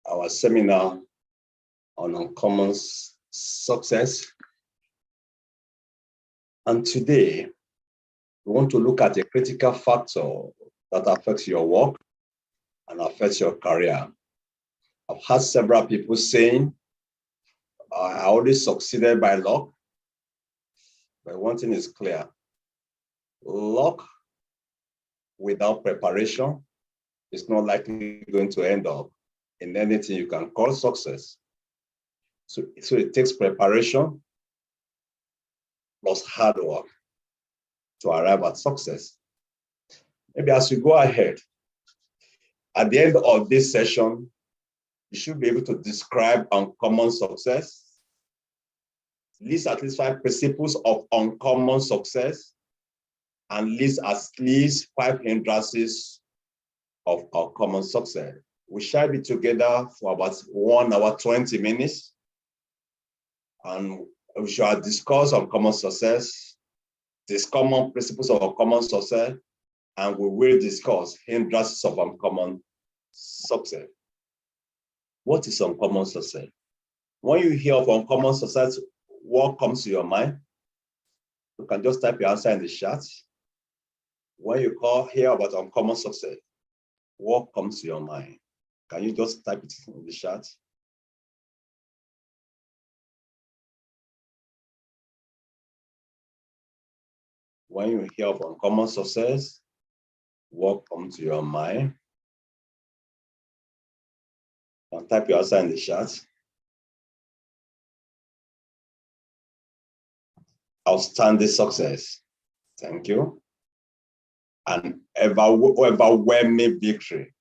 our seminar on uncommon success. And today, we want to look at a critical factor that affects your work and affects your career. I've had several people saying, I only succeeded by luck. But one thing is clear. Luck without preparation is not likely going to end up in anything you can call success. So it takes preparation plus hard work to arrive at success. Maybe as we go ahead, at the end of this session, you should be able to describe uncommon success, list at least 5 principles of uncommon success, and list at least 5 hindrances of uncommon success. We shall be together for about 1 hour, 20 minutes, and we shall discuss uncommon success, these common principles of uncommon success, and we will discuss hindrances of uncommon success. What is uncommon success? When you hear of uncommon success, what comes to your mind? You can just type your answer in the chat. When you hear about uncommon success, what comes to your mind? Can you just type it in the chat? When you hear of uncommon success, what comes to your mind? You can type your answer in the chat. Outstanding success. Thank you. And overwhelming victory.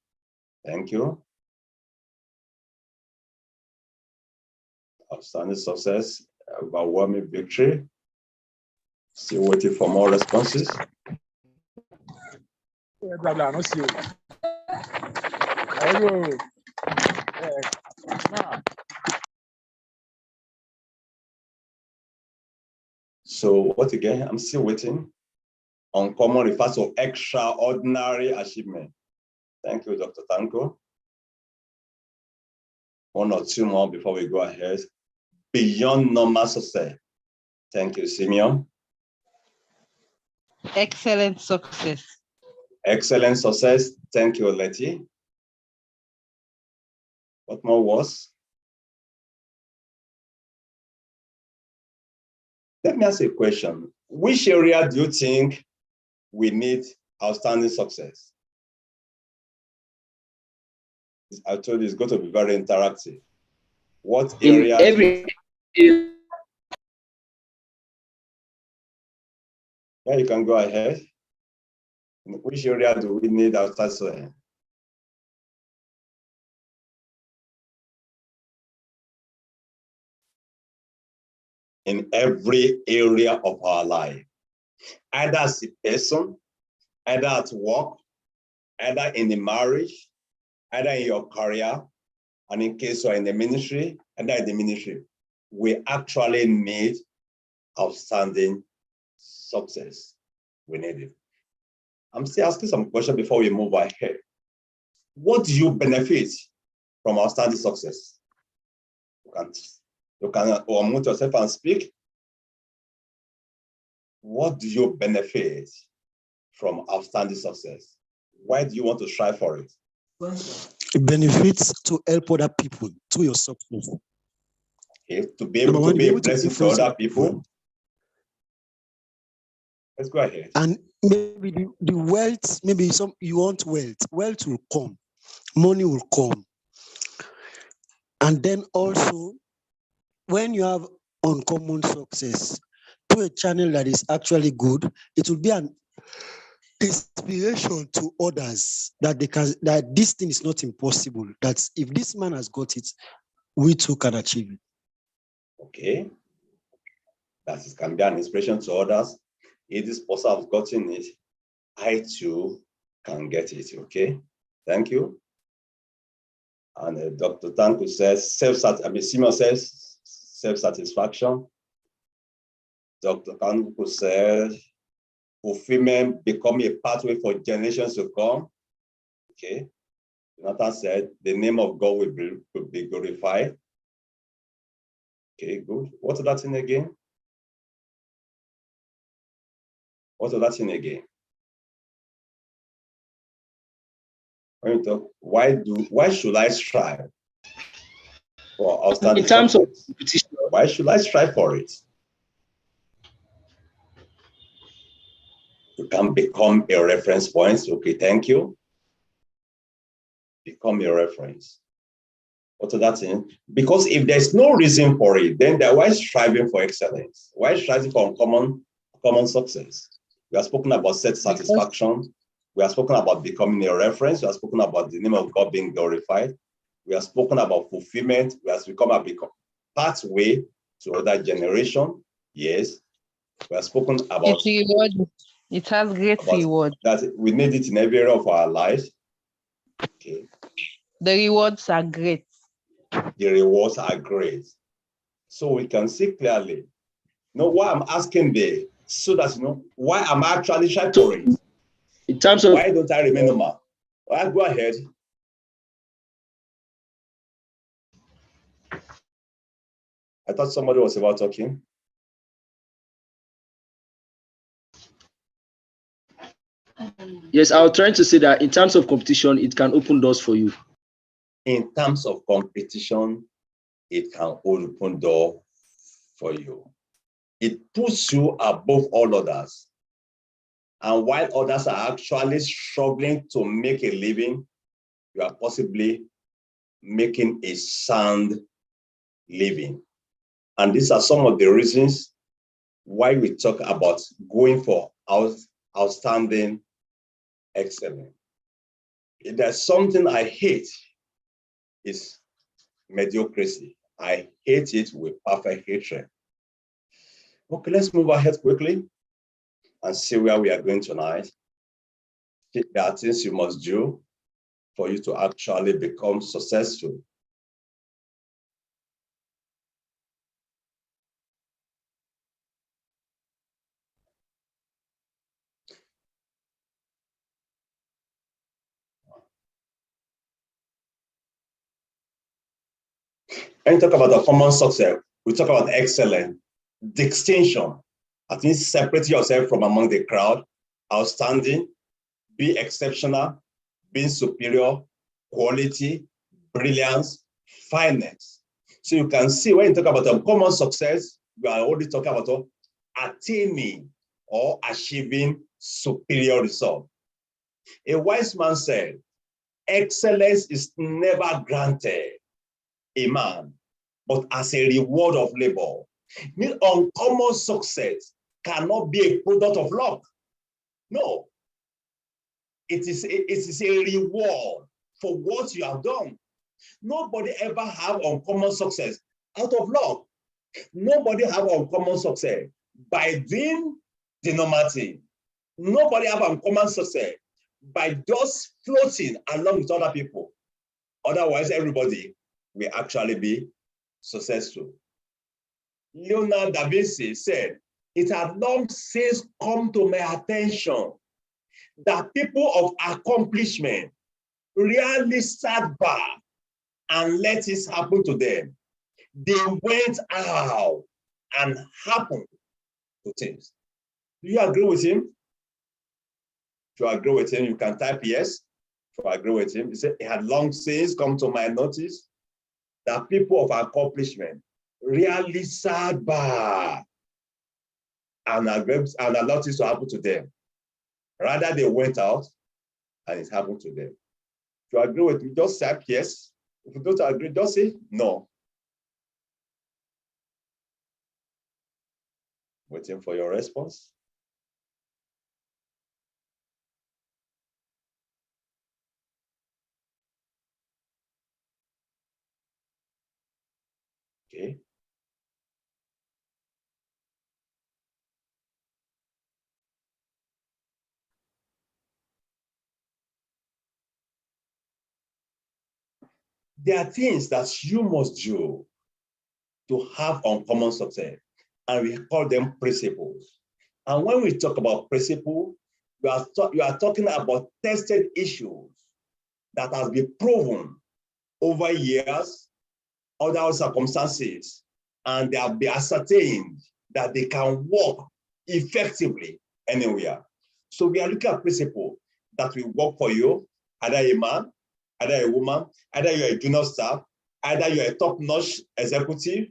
Thank you. Outstanding success, overwhelming victory. Still waiting for more responses. So what again? I'm still waiting. Uncommon refers to extraordinary achievement. Thank you, Dr. Tanko. 1 or 2 more before we go ahead. Beyond normal success. Thank you, Simeon. Excellent success. Excellent success. Thank you, Letty. What more was? Let me ask you a question. Which area do you think we need outstanding success? I told you it's going to be very interactive. What area? Yeah, you can go ahead. In which area do we need outstanding success? In every area of our life, either as a person, either at work, either in the marriage, either in your career, and in case you're in the ministry, either in the ministry, we actually need outstanding success. We need it. I'm still asking some questions before we move ahead. What do you benefit from outstanding success? You can unmute yourself and speak. What do you benefit from outstanding success? Why do you want to strive for it? It benefits to help other people to your success. Okay, to be able to be a blessing to other people. Let's go ahead. And maybe the wealth, maybe you want wealth. Wealth will come. Money will come. And then also, when you have uncommon success to a channel that is actually good, it will be an inspiration to others that that this thing is not impossible. That if this man has got it, we too can achieve it. Okay. That it can be an inspiration to others. If this person has gotten it, I too can get it. Okay. Thank you. And Dr. Tanku says Simon says self-satisfaction. Dr. Tanku says fulfillment become a pathway for generations to come. Okay. Jonathan said, the name of God will be glorified. Okay, good. What's that thing again? What's that thing again? When you talk, why should I strive for outstanding In terms success? of competition, Why should I strive for it? You can become a reference point. Okay, thank you. Become a reference. What's that thing? Because if there's no reason for it, then why striving for excellence? Why striving for common success? We have spoken about self-satisfaction. We have spoken about becoming a reference. We have spoken about the name of God being glorified. We have spoken about fulfillment. We have become a pathway to other generation. Yes. We have spoken about it's reward. It has great reward. That we need it in every area of our lives. Okay. The rewards are great. The rewards are great. So we can see clearly. Know why I'm asking there, so that you know why I'm actually trying for it. in terms of Why don't I remain normal? All right, go ahead. I thought somebody was about talking. yes, I was trying to say that in terms of competition, it can open doors for you. In terms of competition, it can open door for you. It puts you above all others. And while others are actually struggling to make a living, you are possibly making a sound living. And these are some of the reasons why we talk about going for outstanding excellence. If there's something I hate, it's mediocrity. I hate it with perfect hatred. Okay, let's move ahead quickly and see where we are going tonight. There are things you must do for you to actually become successful. When you talk about the common success, we talk about excellence, distinction. That means separate yourself from among the crowd, outstanding, be exceptional, being superior, quality, brilliance, fineness. So you can see when you talk about a common success, we are already talking about attaining or achieving superior result. A wise man said, excellence is never granted a man, but as a reward of labor. Uncommon success cannot be a product of luck. No. It is a reward for what you have done. Nobody ever have uncommon success out of luck. Nobody have uncommon success by doing the normal thing. Nobody have uncommon success by just floating along with other people. Otherwise, everybody will actually be successful. Leonardo da Vinci said, it had long since come to my attention that people of accomplishment rarely sat back and let it happen to them. They went out and happened to things. Do you agree with him? If you agree with him, you can type yes. If you agree with him, he said, it had long since come to my notice that people of accomplishment rarely sat back and allowed it to happen to them. Rather, they went out and it happened to them. If you agree with me, just type yes. If you don't agree, just say no. Waiting for your response. Okay. There are things that you must do to have uncommon success, and we call them principles. And when we talk about principle, you are talking about tested issues that has been proven over years, other circumstances, and they have been ascertained that they can work effectively anywhere. So we are looking at principle that will work for you, either a man, either a woman, either you're a junior staff, either you're a top-notch executive,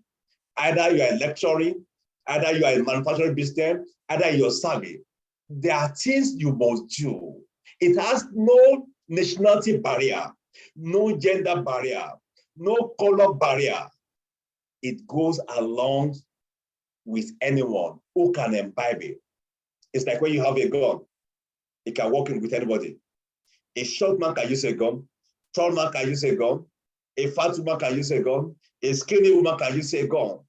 either you are lecturing, either you are in manufacturing business, either you're serving. There are things you must do. It has no nationality barrier, no gender barrier, no color barrier. It goes along with anyone who can imbibe it. It's like when you have a gun, it can work with anybody. A short man can use a gun, tall man can use a gun, a fat woman can use a gun, a skinny woman can use a gun.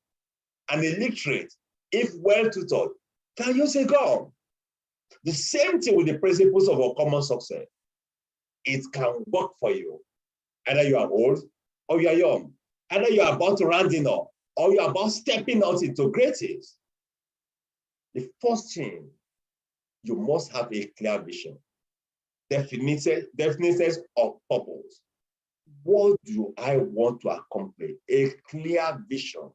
An illiterate, if well tutored, can use a gun. The same thing with the principles of our common success. It can work for you. Either you are old or you are young. Either you are about to rounding up or you are about stepping out into greatness. The first thing, you must have a clear vision, definitions of purpose. What do I want to accomplish? A clear vision.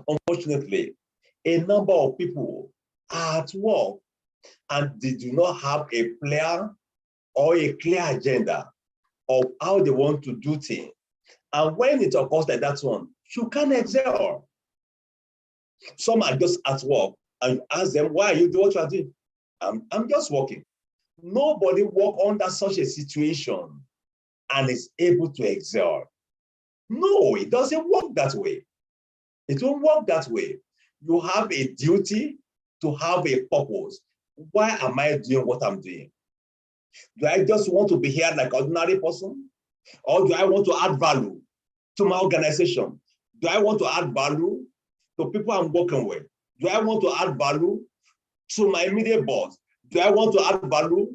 Unfortunately, a number of people are at work and they do not have a plan or a clear agenda of how they want to do things. And when it occurs like that one, you can't excel. Some are just at work and you ask them, why are you doing what you are doing? I'm just working. Nobody work under such a situation and is able to excel. No, it doesn't work that way. It won't work that way. You have a duty to have a purpose. Why am I doing what I'm doing? Do I just want to be here like an ordinary person? Or do I want to add value to my organization? Do I want to add value to people I'm working with? Do I want to add value to my immediate boss? Do I want to add value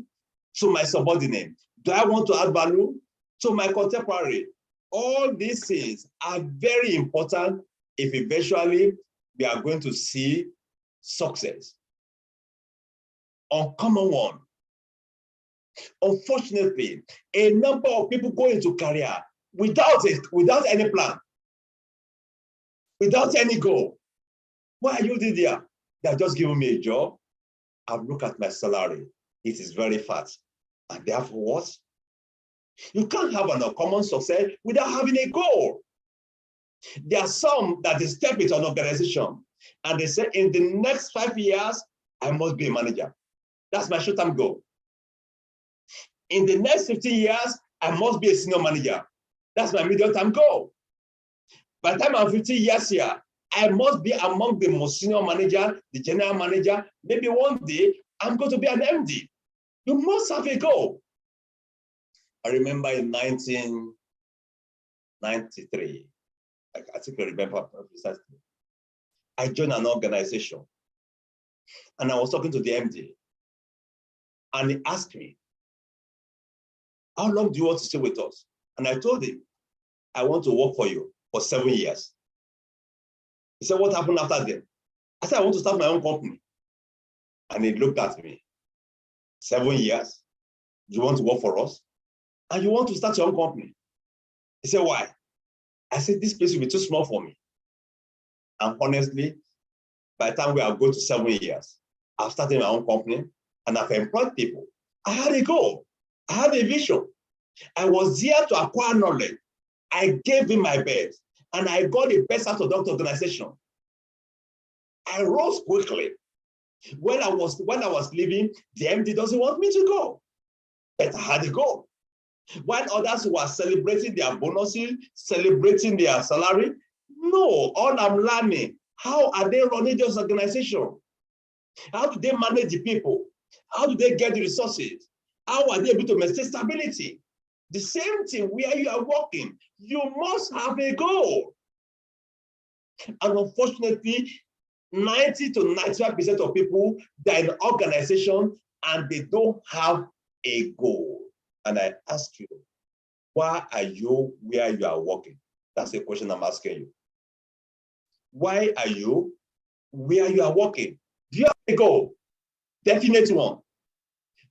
to my subordinate? Do I want to add value to my contemporary? All these things are very important if eventually we are going to see success. Uncommon one. Unfortunately, a number of people go into career without any plan, without any goal. Why are you there? They are just giving me a job. I've looked at my salary. It is very fat. And therefore what? You can't have an uncommon success without having a goal. There are some that they step into an organization and they say, in the next 5 years, I must be a manager. That's my short-term goal. In the next 15 years, I must be a senior manager. That's my medium-term goal. By the time I'm 15 years here, I must be among the most senior manager, the general manager. Maybe one day, I'm going to be an MD. You must have a goal. I remember in 1993, I think I remember precisely, I joined an organization and I was talking to the MD and he asked me, how long do you want to stay with us? And I told him, I want to work for you for 7 years. He said, what happened after that? I said, I want to start my own company. And he looked at me, 7 years, you want to work for us? And you want to start your own company? He said, why? I said, this place will be too small for me. And honestly, by the time we are going to 7 years, I've started my own company and I've employed people. I had a goal. I had a vision. I was here to acquire knowledge. I gave him my best and I got the best out of that organization. I rose quickly. When I was leaving, the MD doesn't want me to go, but I had a goal. While others were celebrating their bonuses, celebrating their salary, no, all I'm learning, how are they running this organization? How do they manage the people? How do they get the resources? How are they able to maintain stability? The same thing where you are working, you must have a goal. And unfortunately, 90 to 95% of people, they're in an organization and they don't have a goal. And I ask you, why are you where you are working? That's the question I'm asking you. Why are you where you are working? Do you have a goal? Definite one.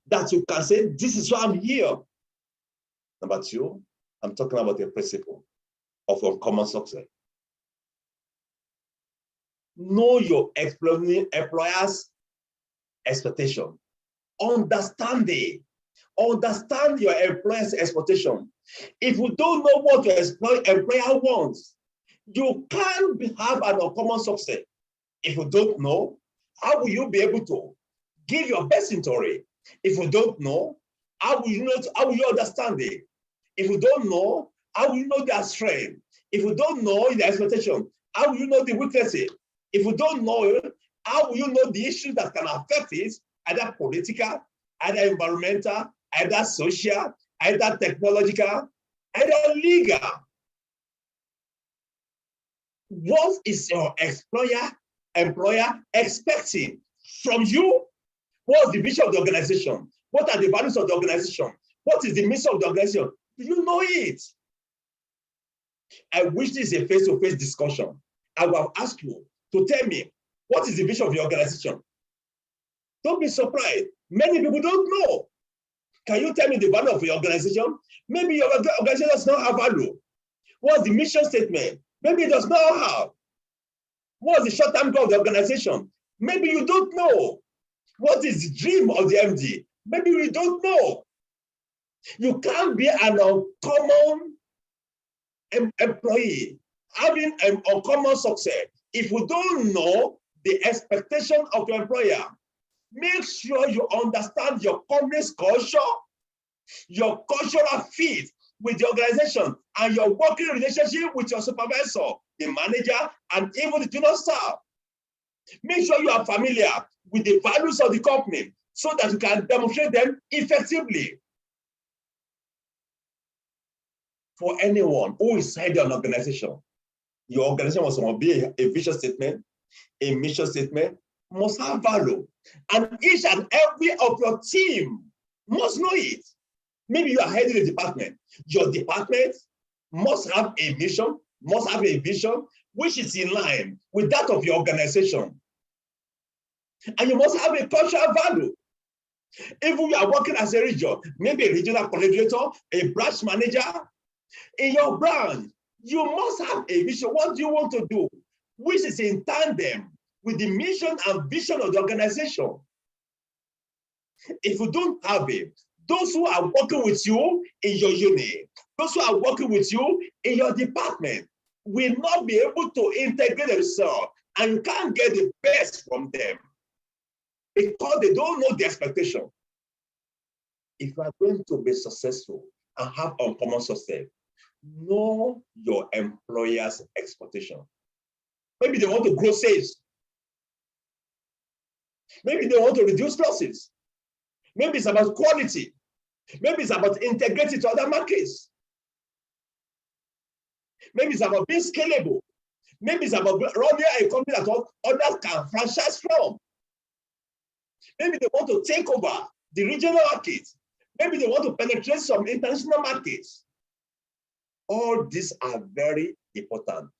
That you can say, this is why I'm here. Number two, I'm talking about the principle of uncommon success. Know your employer's expectation. Understand it. Understand your employer's expectation. If you don't know what your employer wants, you can't have an uncommon success. If you don't know, how will you be able to give your best into it? If you don't know, how will you know? How will you understand it? If you don't know, how will you know their strength? If you don't know the expectation, how will you know the weaknesses? If you don't know it, how will you know the issues that can affect it, either political, either environmental, either social, either technological, either legal? What is your employer expecting from you? What's the vision of the organization? What are the values of the organization? What is the mission of the organization? Do you know it? I wish this is a face-to-face discussion. I will have asked you to tell me what is the vision of your organization. Don't be surprised. Many people don't know. Can you tell me the value of your organization? Maybe your organization does not have value. What's the mission statement? Maybe it does not have. What's the short-term goal of the organization? Maybe you don't know. What is the dream of the MD? Maybe we don't know. You can't be an uncommon employee having an uncommon success if you don't know the expectation of your employer. Make sure you understand your company's culture, your cultural fit with the organization, and your working relationship with your supervisor, the manager, and even the junior staff. Make sure you are familiar with the values of the company so that you can demonstrate them effectively. For anyone who is heading an organization, your organization must be a vision statement, a mission statement, must have value. And each and every of your team must know it. Maybe you are heading a department. Your department must have a mission, must have a vision, which is in line with that of your organization. And you must have a cultural value. If you are working as a region, maybe a regional coordinator, a branch manager, in your branch, you must have a vision. What do you want to do? Which is in tandem with the mission and vision of the organization. If you don't have it, those who are working with you in your unit, those who are working with you in your department will not be able to integrate themselves, and you can't get the best from them because they don't know the expectation. If you are going to be successful and have uncommon success, know your employer's expectation. Maybe they want to grow sales. Maybe they want to reduce losses. Maybe it's about quality. Maybe it's about integrating to other markets. Maybe it's about being scalable. Maybe it's about running a company that others can franchise from. Maybe they want to take over the regional markets. Maybe they want to penetrate some international markets. All these are very important.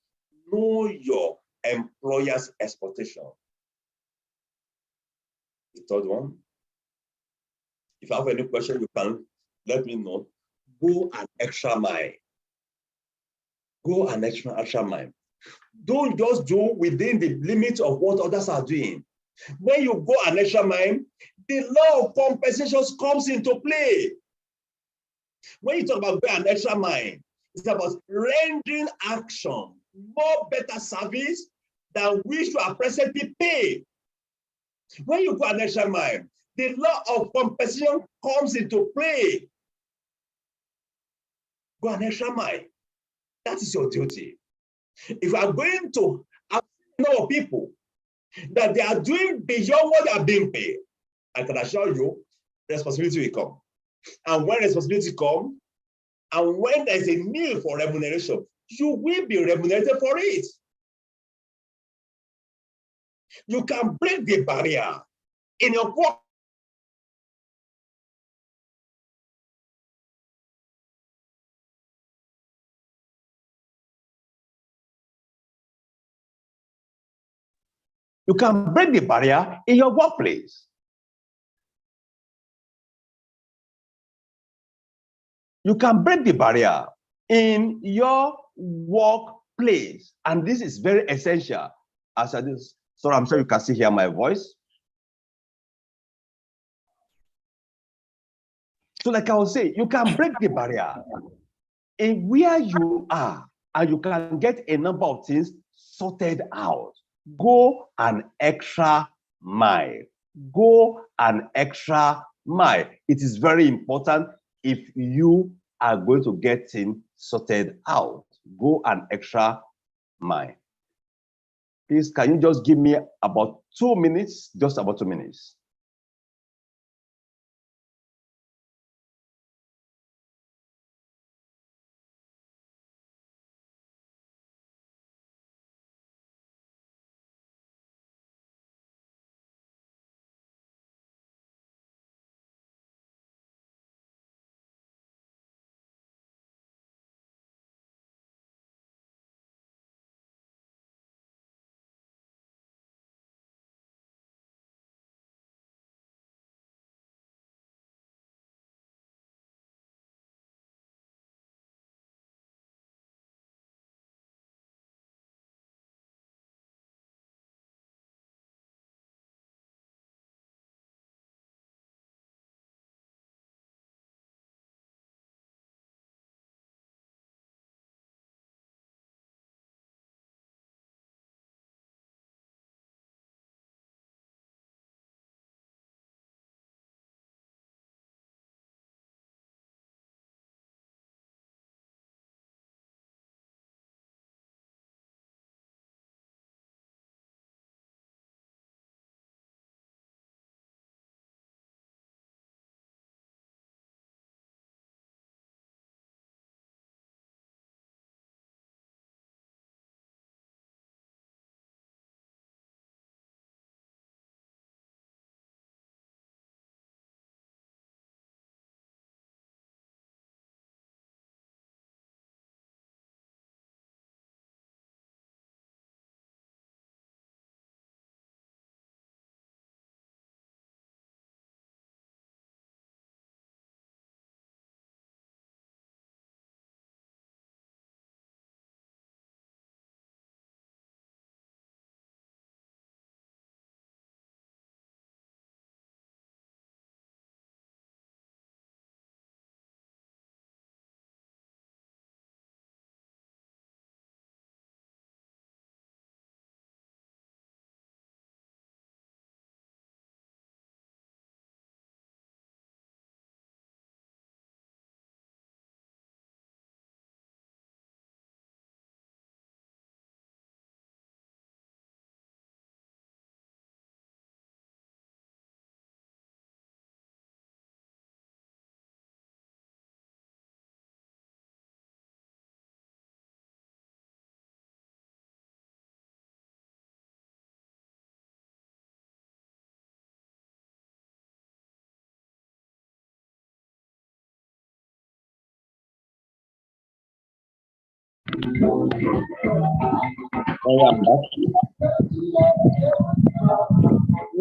Know your employer's expectation. The third one, if you have any question, you can let me know. Go an extra mile. Go an extra mile. Don't just do within the limits of what others are doing. When you go an extra mile, the law of compensations comes into play. When you talk about go an extra mile, it's about rendering action, more better service than which you are presently paid. When you go an extra mile, the law of compensation comes into play. Go an extra mile. That is your duty. If you are going to have a number of people that they are doing beyond what they are being paid, I can assure you, responsibility will come. And when responsibility comes, and when there is a need for remuneration, you will be remunerated for it. You can break the barrier in your work. You can break the barrier in your workplace. You can break the barrier in your workplace. And this is very essential. As I do, sorry, I'm sure you can still hear my voice. So like I was saying, you can break the barrier in where you are, and you can get a number of things sorted out. Go an extra mile. Go an extra mile. It is very important if you are going to get things sorted out. Go an extra mile. Please, can you just give me about 2 minutes? Just about 2 minutes. You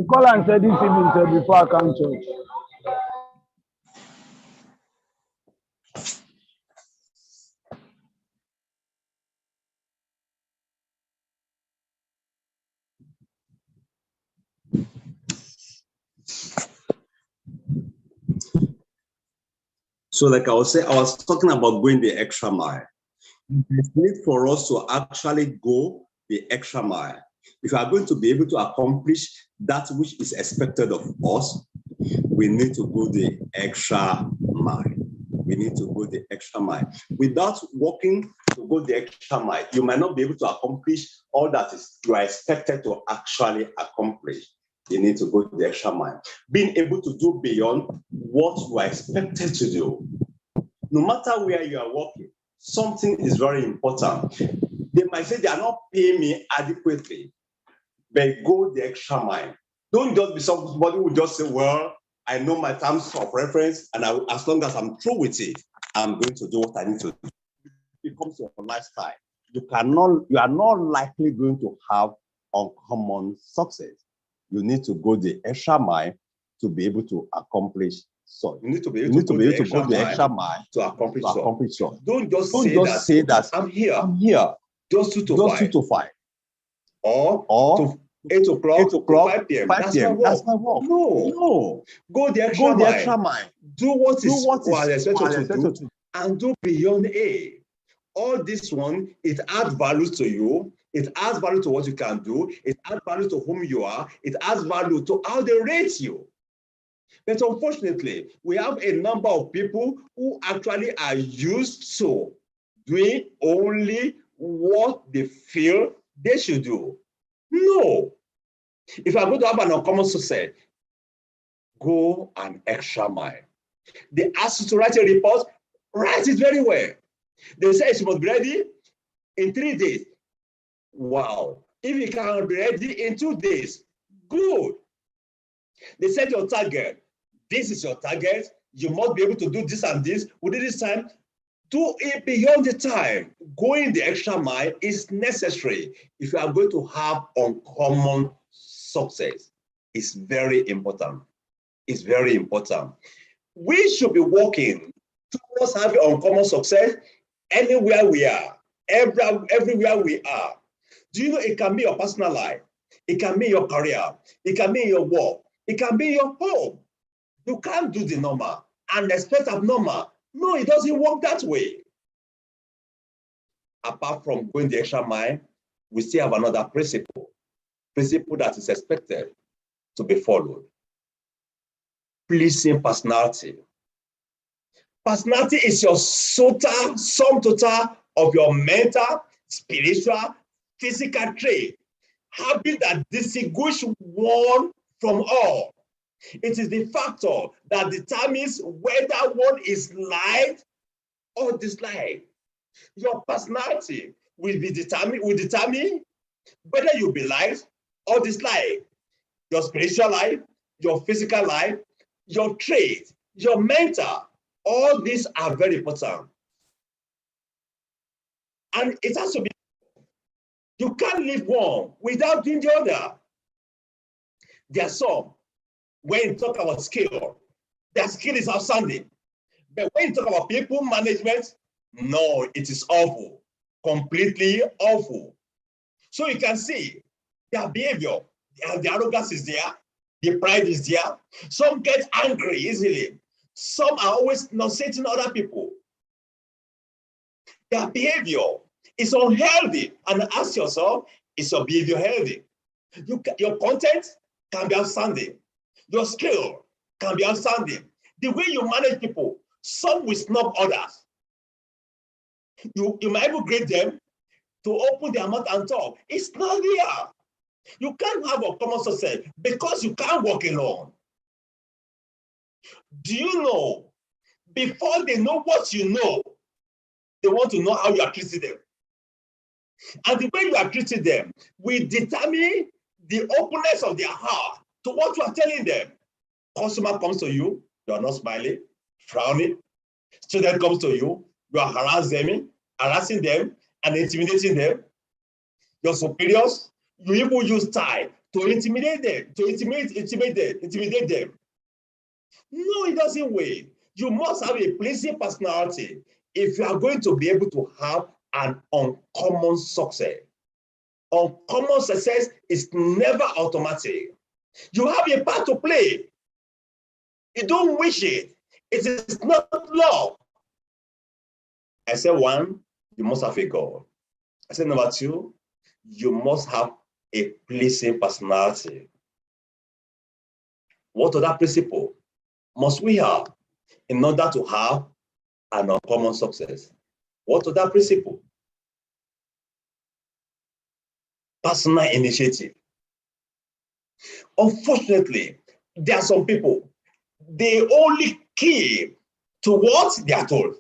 call and say this evening sir, before I come church. So like I was talking about going the extra mile. It's need for us to actually go the extra mile. If we are going to be able to accomplish that which is expected of us, we need to go the extra mile. We need to go the extra mile. Without working to go the extra mile, you might not be able to accomplish all that is you are expected to actually accomplish. You need to go the extra mile. Being able to do beyond what you are expected to do. No matter where you are working, something is very important. They might say they are not paying me adequately, but go the extra mile. Don't just be somebody who just say, well, I know my terms of reference, and as long as I'm through with it, I'm going to do what I need to do. It becomes your lifestyle. You are not likely going to have uncommon success. You need to go the extra mile to be able to accomplish You need to be You able need to to go be the able to extra go the mile extra mile to accomplish to some. accomplish some. Don't just Don't say just say that I'm here, I'm here, just 2 to just 2 5, to 5, or or to 8 o'clock 8 to o'clock, 5 p.m. 5 That's my p.m. work. That's my work. No. No. Go the extra Go the mile. extra mile. Do what Do is what is expected to expected do, and do beyond A. All this one, it adds value to you. It adds value to what you can do. It adds value to whom you are. It adds value to how they rate you. But unfortunately, we have a number of people who actually are used to doing only what they feel they should do. No. If I'm going to have an uncommon success, go an extra mile. They ask you to write a report, write it very well. They say it must be ready in 3 days. Wow. If you can be ready in 2 days, good. They set your target. This is your target. You must be able to do this and this within this time. Do it beyond the time. Going the extra mile is necessary if you are going to have uncommon success. It's very important. It's very important. We should be working towards having uncommon success anywhere we are, everywhere we are. Do you know it can be your personal life? It can be your career. It can be your work. It can be your home. You can't do the normal and expect abnormal. No, it doesn't work that way. Apart from going the extra mile, we still have another principle that is expected to be followed. Pleasing personality. Personality is your sum total of your mental, spiritual, physical trait, habit that distinguish one from all. It is the factor that determines whether one is liked or disliked. Your personality will determine whether you be liked or disliked. Your spiritual life, your physical life, your trait, your mental, all these are very important. And it has to be, you can't live one without doing the other. There are some, when you talk about skill, their skill is outstanding. But when you talk about people management, no, it is awful, completely awful. So you can see their behavior, the arrogance is there, the pride is there. Some get angry easily. Some are always nauseating other people. Their behavior is unhealthy. And ask yourself, is your behavior healthy? Your content can be outstanding. Your skill can be outstanding. The way you manage people, some will snub others. You might even grade them to open their mouth and talk. It's not there. You can't have a common success because you can't work alone. Do you know, before they know what you know, they want to know how you are treating them. And the way you are treating them will determine the openness of their heart to what you are telling them. Customer comes to you, you are not smiling, frowning. Student comes to you, you are harassing them and intimidating them. Your superiors, you even use time to intimidate them, to intimidate them. No, it doesn't wait. You must have a pleasing personality if you are going to be able to have an uncommon success. Uncommon success is never automatic. You have a part to play. You don't wish it. It is not law. I said one, you must have a goal. I said number two, you must have a pleasing personality. What other principle must we have in order to have an uncommon success? What other principle? Personal initiative. Unfortunately, there are some people, they only key to what they are told.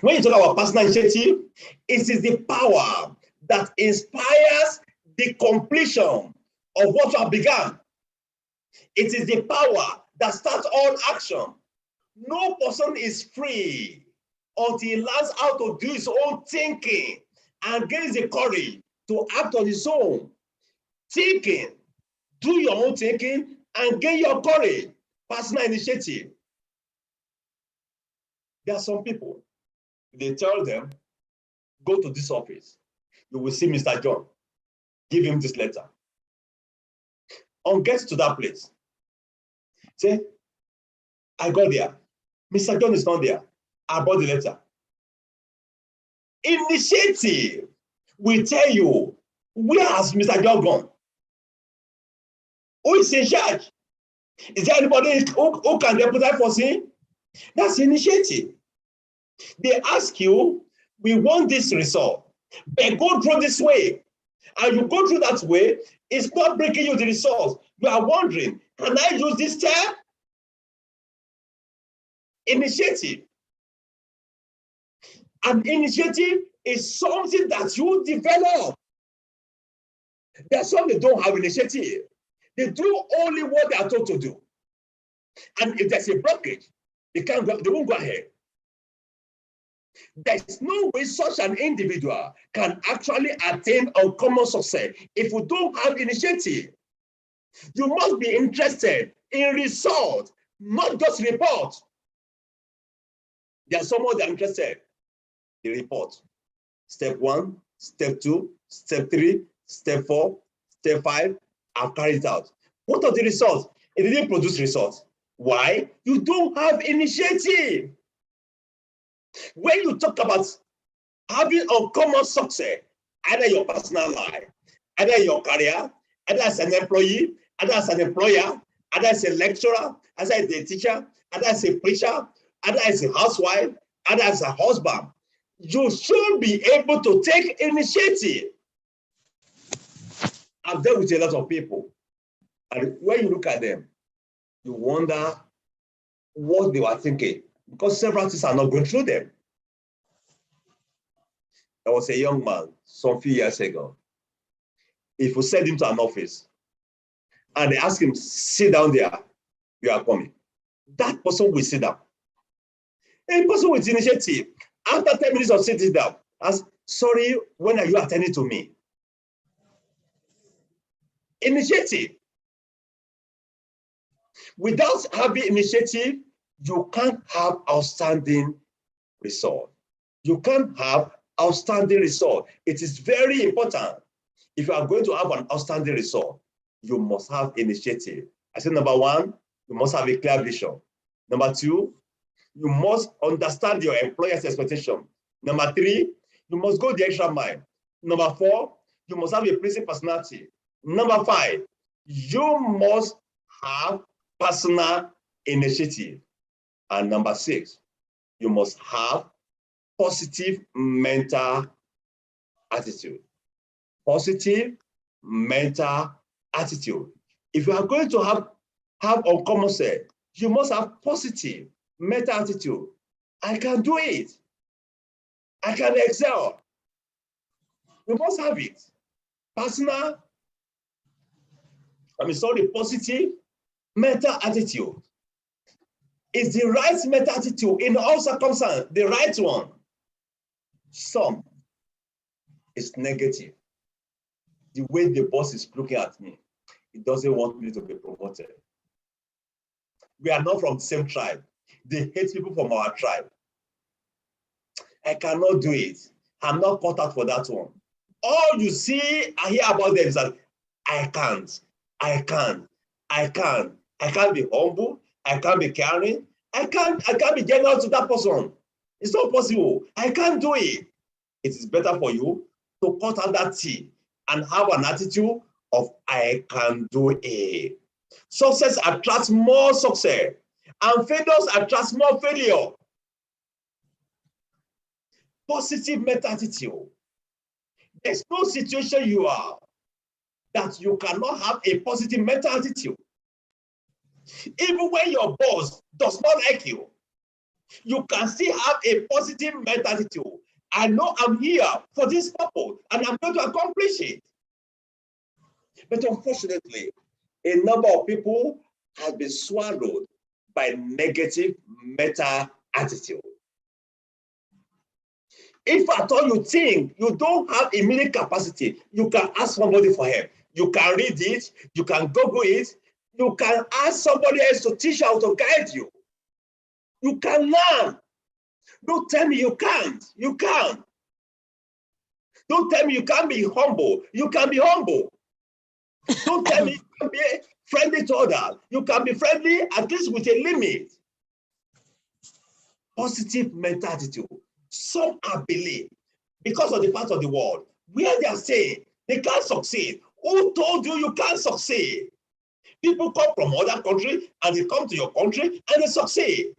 When you talk about personal initiative, it is the power that inspires the completion of what you have begun. It is the power that starts all action. No person is free until he learns how to do his own thinking and gains the courage to act on his own. Thinking, do your own thinking and gain your courage. Personal initiative. There are some people, they tell them, go to this office. You will see Mr. John. Give him this letter. On get to that place. Say, I got there. Mr. John is not there. I bought the letter. Initiative will tell you, where has Mr. John gone? Who is in charge? Is there anybody who can deputize for sin? That's initiative. They ask you, we want this result, but go through this way. And you go through that way, it's not bringing you the results. You are wondering, can I use this step? Initiative. An initiative is something that you develop. There's some that don't have initiative. They do only what they are told to do. And if there's a blockage, they won't go ahead. There's no way such an individual can actually attain uncommon success if you don't have initiative. You must be interested in results, not just report. There's someone that are interested. They report. Step 1, step 2, step 3, step 4, step 5, I've carried it out. What are the results? It didn't produce results. Why? You don't have initiative. When you talk about having uncommon success, either your personal life, either your career, either as an employee, either as an employer, either as a lecturer, either as a teacher, either as a preacher, either as a housewife, either as a husband, you should be able to take initiative. I've dealt with a lot of people, and when you look at them, you wonder what they were thinking, because several things are not going through them. There was a young man some few years ago. If you send him to an office and they ask him, sit down there, you are coming, that person will sit down. A person with initiative, after 10 minutes of sitting down, asks, sorry, when are you attending to me? Initiative. Without having initiative, you can't have outstanding result. You can't have outstanding result. It is very important. If you are going to have an outstanding result, you must have initiative. I said, number 1, you must have a clear vision. Number 2, you must understand your employer's expectation. Number 3, you must go the extra mile. Number 4, you must have a pleasing personality. Number 5, you must have personal initiative. And number 6, you must have positive mental attitude. Positive mental attitude. If you are going to have uncommon sense, you must have positive mental attitude. I can do it. I can excel. You must have it. Positive mental attitude. Is the right mental attitude in all circumstances, the right one. Some is negative. The way the boss is looking at me, he doesn't want me to be promoted. We are not from the same tribe. They hate people from our tribe. I cannot do it. I'm not cut out for that one. All you see, I hear about them is that I can't be humble. I can't be caring. I can't be general to that person. It's not possible. I can't do it. It is better for you to cut out that T and have an attitude of I can do it. Success attracts more success, and failures attract more failure. Positive mental attitude. There's no situation you are that you cannot have a positive mental attitude. Even when your boss does not like you, you can still have a positive mental attitude. I know I'm here for this purpose and I'm going to accomplish it. But unfortunately, a number of people have been swallowed by negative mental attitude. If at all you think you don't have immediate capacity, you can ask somebody for help. You can read it, you can Google it, you can ask somebody else to teach you how to guide you. You can learn. Don't tell me you can't. You can. Don't tell me you can't be humble. You can be humble. Don't tell me you can be friendly to others. You can be friendly, at least with a limit. Positive mental attitude. Some are believed because of the part of the world where they are saying they can't succeed. Who told you you can't succeed? People come from other countries and they come to your country and they succeed.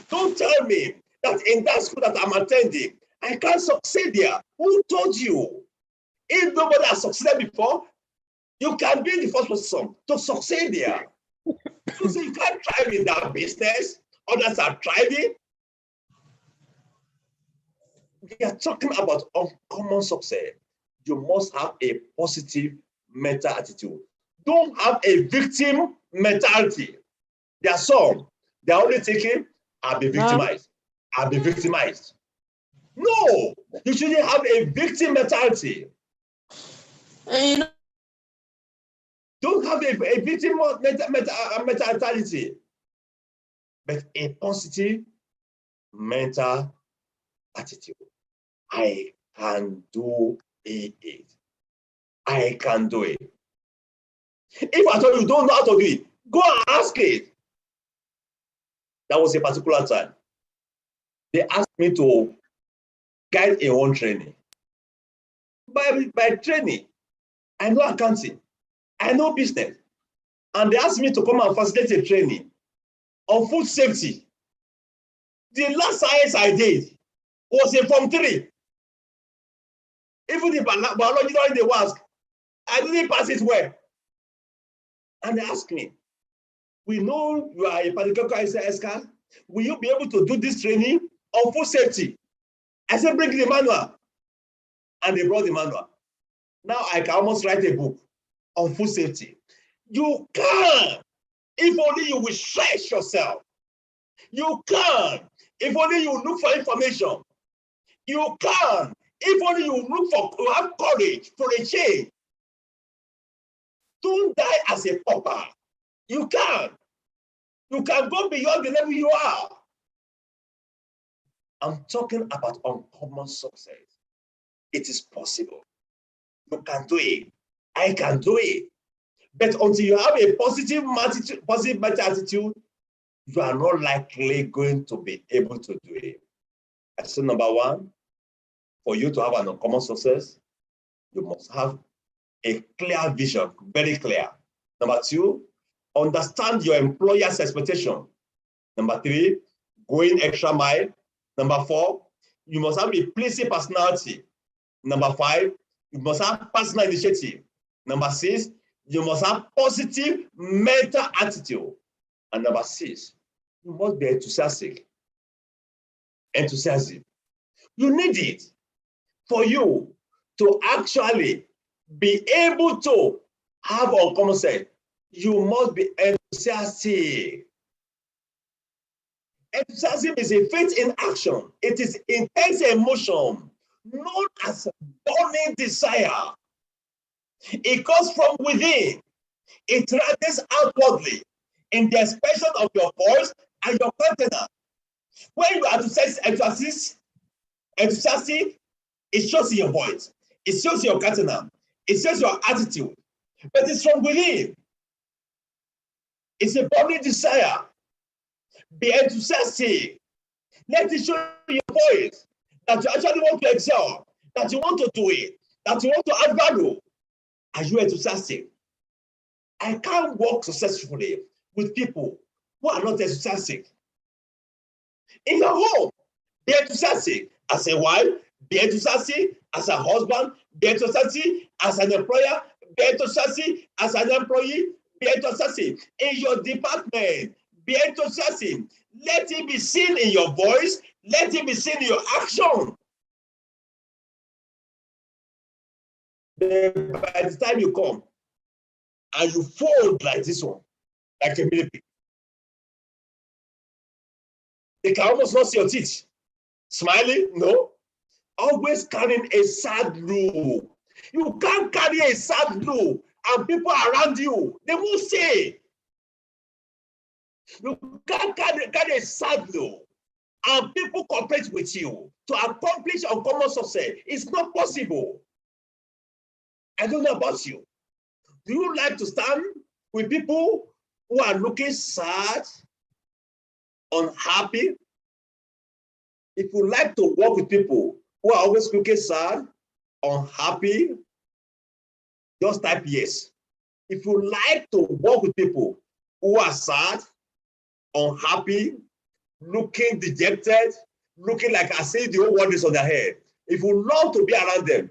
Don't tell me that in that school that I'm attending, I can't succeed there. Who told you? If nobody has succeeded before, you can be the first person to succeed there. You say you can't thrive in that business, others are thriving. We are talking about uncommon success. You must have a positive mental attitude. Don't have a victim mentality. There are some, they're only thinking, I'll be victimized. I'll be victimized. No, you shouldn't have a victim mentality. Don't have a victim mentality, but a positive mental attitude. I can do it. I can do it. If I told you don't know how to do it, go and ask it. That was a particular time. They asked me to guide a one training. By training, I know accounting, I know business, and they asked me to come and facilitate a training on food safety. The last science I did was a Form 3. Even the biology during the WASC, I didn't pass it well. And they asked me, we know you are a particular SCAN. Will you be able to do this training on food safety? I said, bring the manual. And they brought the manual. Now I can almost write a book on food safety. You can, if only you will stretch yourself. You can, if only you look for information. You can, if only you have courage for a change. Don't die as a pauper. You can. You can go beyond the level you are. I'm talking about uncommon success. It is possible. You can do it. I can do it. But until you have a positive mental attitude, you are not likely going to be able to do it. So number one, for you to have an uncommon success, you must have a clear vision, very clear. Number two, understand your employer's expectation. Number three, going extra mile. Number four, you must have a pleasing personality. Number five, you must have personal initiative. Number six, you must have positive mental attitude. And number six, you must be enthusiastic. Enthusiasm. You need it for you to actually be able to have uncommon sense. You must be enthusiastic. Enthusiasm is a faith in action. It is intense emotion, known as burning desire. It comes from within. It radiates outwardly in the expression of your voice and your countenance. When you are enthusiastic, it shows in your voice. It shows your countenance. It shows your attitude. But it's from within. It's a burning desire. Be enthusiastic. Let it show your voice that you actually want to excel, that you want to do it, that you want to add value. Are you enthusiastic? I can't work successfully with people who are not enthusiastic. In your home, be enthusiastic as a wife, be enthusiastic as a husband, be enthusiastic as an employer, be enthusiastic as an employee, be enthusiastic in your department, be enthusiastic. Let it be seen in your voice, let it be seen in your action. Then by the time you come and you fold like this one, like a millipede, they can almost not see your teeth. Smiling? No. Always carrying a sad look. You can't carry a sad look and people around you, they won't say. You can't carry a sad look and people cooperate with you to accomplish uncommon success. It's not possible. I don't know about you. Do you like to stand with people who are looking sad, unhappy? If you like to work with people who are always looking sad, unhappy, just type yes. If you like to work with people who are sad, unhappy, looking dejected, looking like I say the whole world is on their head, if you love to be around them,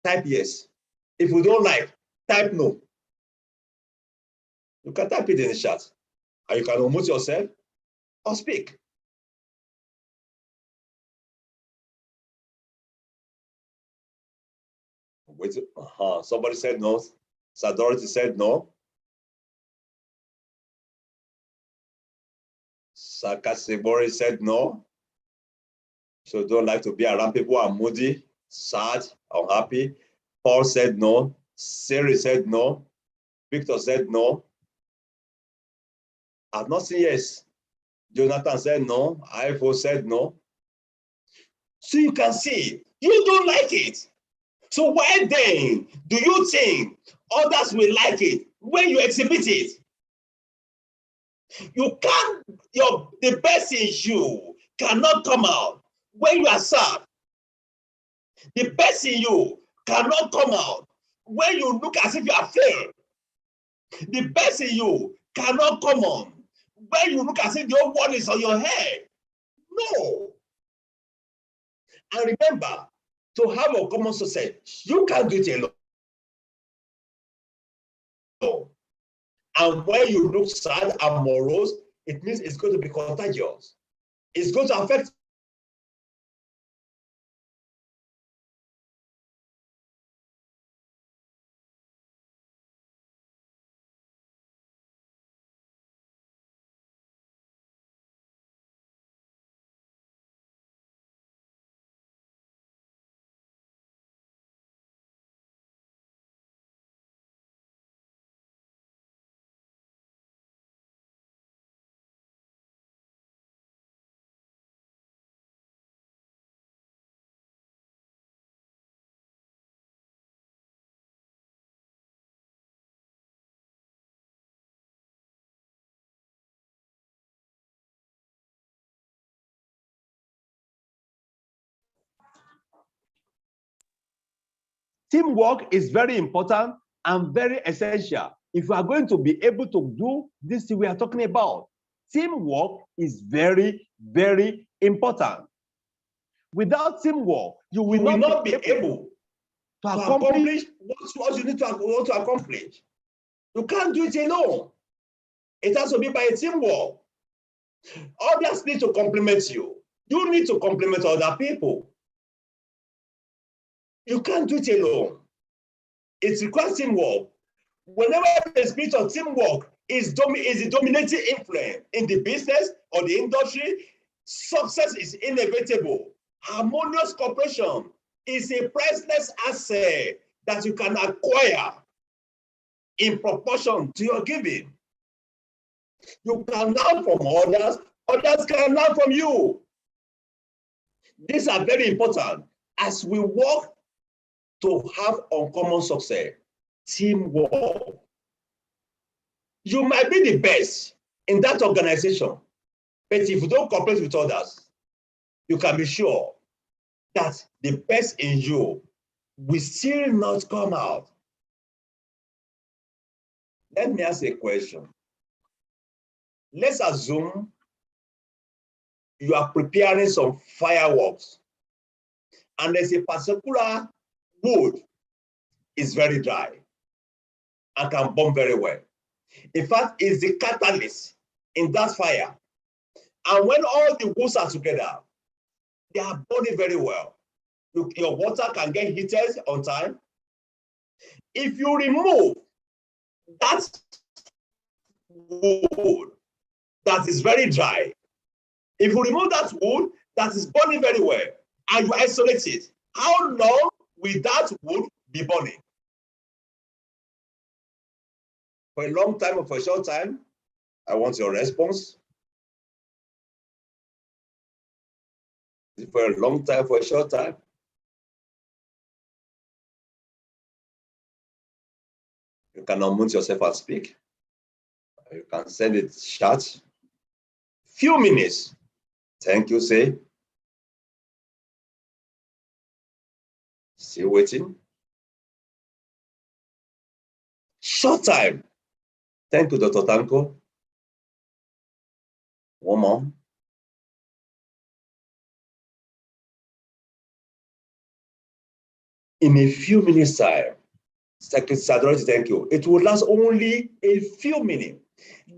type yes. If you don't like, type no. You can type it in the chat, and you can unmute yourself or speak. Wait, somebody said no. Sadority said no. Sakasibori said no. So don't like to be around people who are moody, sad, unhappy. Paul said no. Siri said no. Victor said no. I've not seen yes. Jonathan said no. Ifo said no. So you can see, you don't like it. So why then do you think others will like it when you exhibit it? You can't, the best in you cannot come out when you are sad. The best in you cannot come out when you look as if you are failed. The best in you cannot come on when you look as if the whole world is on your head. No. And remember, to have a common success, you can't do it alone. And when you look sad and morose, it means it's going to be contagious. It's going to affect teamwork is very important and very essential. If you are going to be able to do this thing we are talking about, teamwork is very, very important. Without teamwork, you will not be able to accomplish what you need to accomplish. You can't do it alone. It has to be by a teamwork. Others need to complement you. You need to complement other people. You can't do it alone. It requires teamwork. Whenever the spirit of teamwork is the dominating influence in the business or the industry, success is inevitable. Harmonious cooperation is a priceless asset that you can acquire in proportion to your giving. You can learn from others, others can learn from you. These are very important as we work to have uncommon success. Teamwork. You might be the best in that organization, but if you don't cooperate with others, you can be sure that the best in you will still not come out. Let me ask a question. Let's assume you are preparing some fireworks and there's a particular wood is very dry and can burn very well. In fact, it's the catalyst in that fire. And when all the woods are together, they are burning very well. Your water can get heated on time. If you remove that wood that is very dry, if you remove that wood that is burning very well and you isolate it, how long will that wood be burning? For a long time or for a short time? I want your response. for a long time, for a short time? You can unmute yourself and speak. You can send it chat. Few minutes. Thank you, say. Still waiting. Short time. Thank you, Dr. Tanko. One more. In a few minutes time, Secretary, thank you. It will last only a few minutes,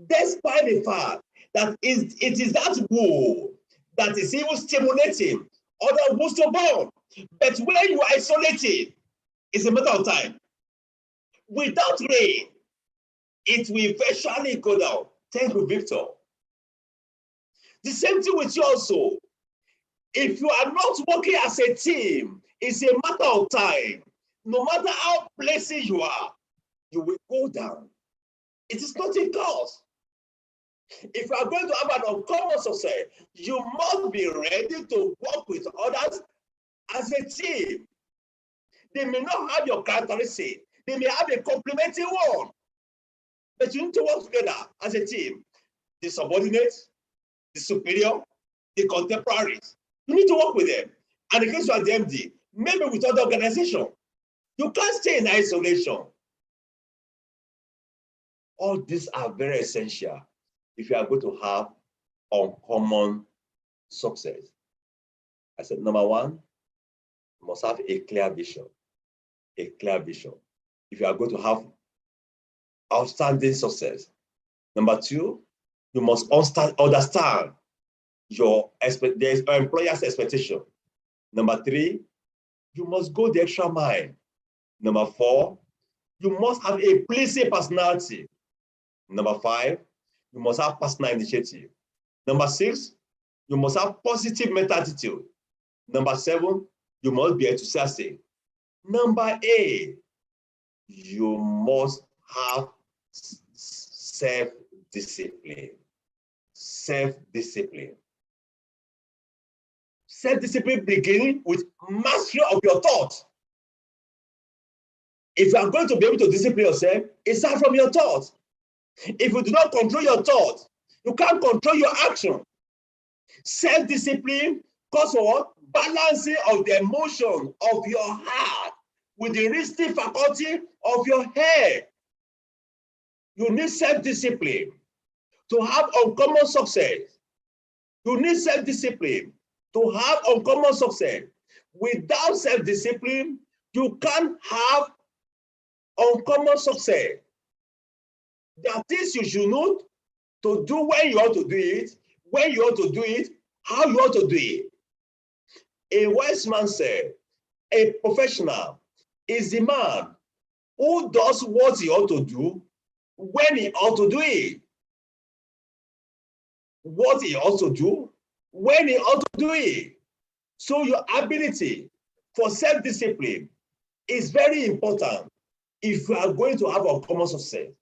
despite the fact that it is that woo that is even stimulating other woos to born. But when you are isolated, it's a matter of time. Without rain, it will eventually go down. Thank you, Victor. The same thing with you also. If you are not working as a team, it's a matter of time. No matter how blessed you are, you will go down. It is not a cause. If you are going to have an uncommon success, you must be ready to work with others as a team. They may not have your characteristics. They may have a complementary one. But you need to work together as a team. The subordinates, the superior, the contemporaries. You need to work with them. And in case you are the MD, maybe with other organizations. You can't stay in isolation. All these are very essential if you are going to have uncommon success. I said, number one, you must have a clear vision. A clear vision. If you are going to have outstanding success. Number two, you must understand your employer's expectation. Number three, you must go the extra mile. Number four, you must have a pleasing personality. Number five, you must have personal initiative. Number six, you must have positive mental attitude. Number seven, you must be enthusiastic. Number eight, you must have self-discipline. Self-discipline. Self-discipline beginning with mastery of your thoughts. If you are going to be able to discipline yourself, it starts from your thoughts. If you do not control your thoughts, you can't control your action. Self-discipline calls for what? Balancing of the emotion of your heart with the reasoning faculty of your head. You need self-discipline to have uncommon success. You need self-discipline to have uncommon success. Without self-discipline, you can't have uncommon success. There are things you should know to do when you ought to do it, when you ought to do it, how you ought to do it. A wise man said, a professional is the man who does what he ought to do when he ought to do it. What he ought to do when he ought to do it. So your ability for self-discipline is very important if you are going to have uncommon success.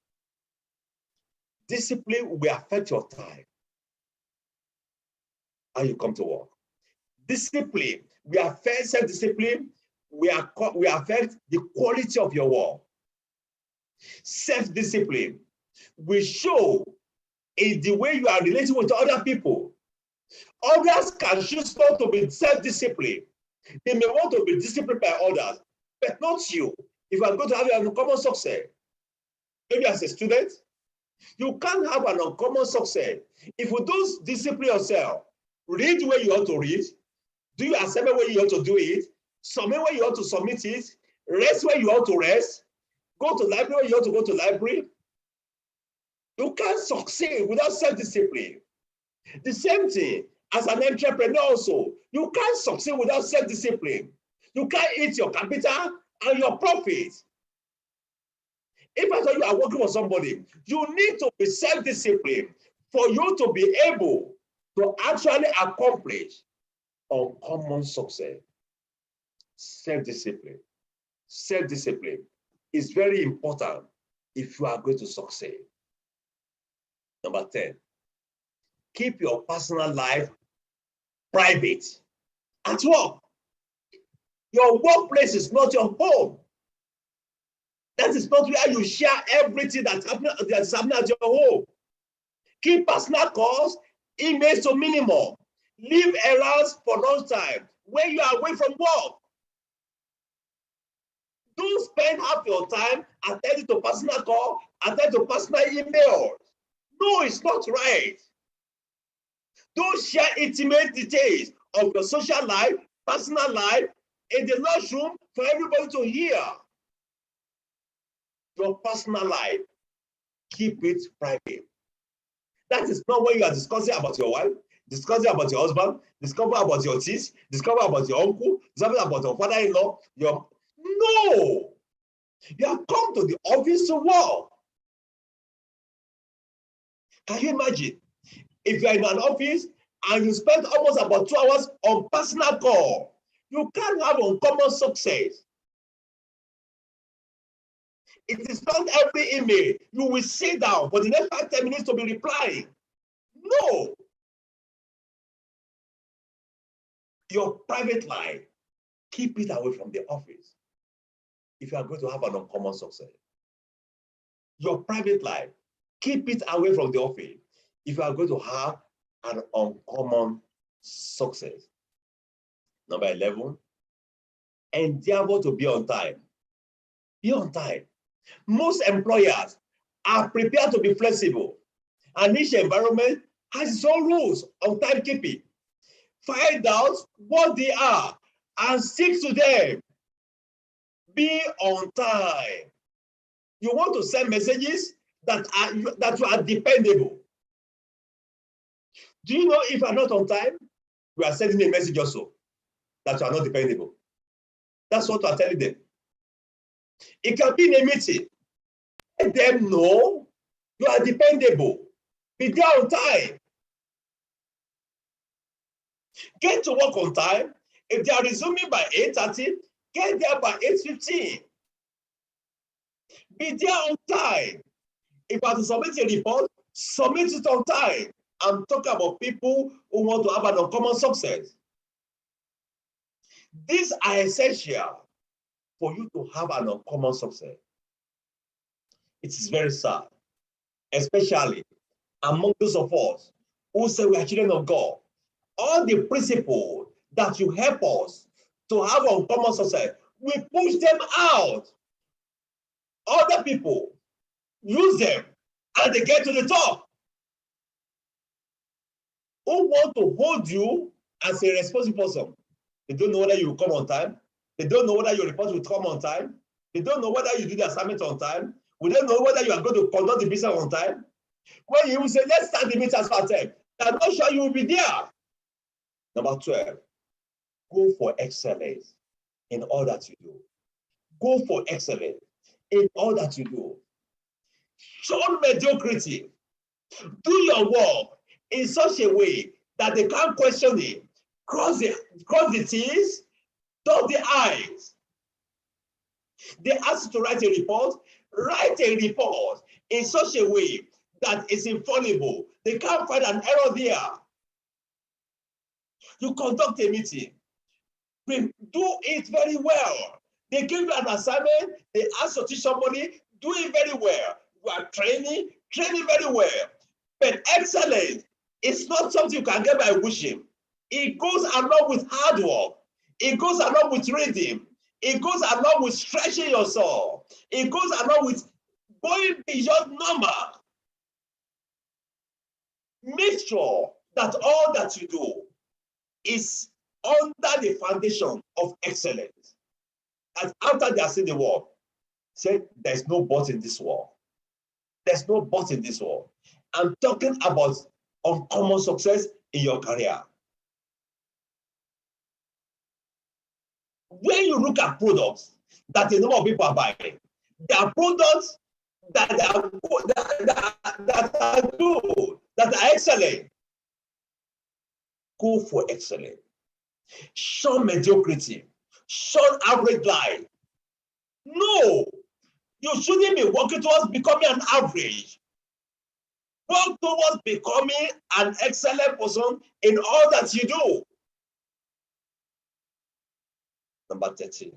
Discipline will affect your time, how you come to work. Discipline will affect self-discipline, will affect the quality of your work. Self-discipline will show in the way you are relating with other people. Others can choose not to be self-disciplined. They may want to be disciplined by others, but not you. If you are going to have an uncommon success, maybe as a student, you can't have an uncommon success if you don't discipline yourself. Read where you ought to read, do your assignment where you ought to do it, submit where you ought to submit it, rest where you ought to rest, go to library where you ought to go to library. You can't succeed without self-discipline. The same thing as an entrepreneur also. You can't succeed without self-discipline. You can't eat your capital and your profit. If I tell you are working for somebody, you need to be self-disciplined for you to be able to actually accomplish uncommon success. Self-discipline. Self-discipline is very important if you are going to succeed. Number 10, keep your personal life private at work. Your workplace is not your home. That is not where you share everything that is happening at your home. Keep personal calls, emails to minimum. Leave errands for lunchtime when you are away from work. Don't spend half your time attending to personal call, attending to personal emails. No, it's not right. Don't share intimate details of your social life, personal life in the lunchroom for everybody to hear. Your personal life, keep it private. That is not when you are discussing about your wife, discussing about your husband, discovering about your kids, discovering about your uncle, discovering about your father-in-law. No! You have come to the office to work. Can you imagine? If you are in an office and you spend almost about 2 hours on personal call, you can't have uncommon success. It is not every email you will sit down for the next 5-10 minutes to be replying. No. Your private life, keep it away from the office if you are going to have an uncommon success. Your private life, keep it away from the office if you are going to have an uncommon success. Number 11, endeavor to be on time. Be on time. Most employers are prepared to be flexible, and each environment has its own rules on timekeeping. Find out what they are and stick to them. Be on time. You want to send messages that you are dependable. Do you know if you are not on time, you are sending a message also that you are not dependable. That's what you are telling them. It can be in a meeting. Let them know you are dependable. Be there on time. Get to work on time. If they are resuming by 8:30, get there by 8:15. Be there on time. If you have to submit a report, submit it on time. I'm talking about people who want to have an uncommon success. These are essential for you to have an uncommon success. It is very sad, especially among those of us who say we are children of God. All the principles that you help us to have uncommon success, we push them out. Other people use them and they get to the top. Who want to hold you as a responsible person? They don't know whether you will come on time. They don't know whether your report will come on time. They don't know whether you do the assignment on time. We don't know whether you are going to conduct the business on time. When you will say, let's start the meeting as per time, I'm not sure you will be there. Number 12, go for excellence in all that you do. Go for excellence in all that you do. Shun mediocrity. Do your work in such a way that they can't question it. Cross the T's, dot the I's. They ask you to write a report in such a way that is infallible. They can't find an error there. You conduct a meeting. Do it very well. They give you an assignment, they ask you to teach somebody, do it very well. You are training very well. But excellence is not something you can get by wishing. It goes along with hard work. It goes along with reading. It goes along with stretching yourself. It goes along with going beyond normal. Make sure that all that you do is under the foundation of excellence. And after they are saying the word, say, there's no but in this world. There's no but in this world. I'm talking about uncommon success in your career. When you look at products that a number of people are buying, there are products that are good, that are excellent. Go for excellence. Shun mediocrity. Shun average life. No, you shouldn't be working towards becoming an average. Work towards becoming an excellent person in all that you do. Number 13,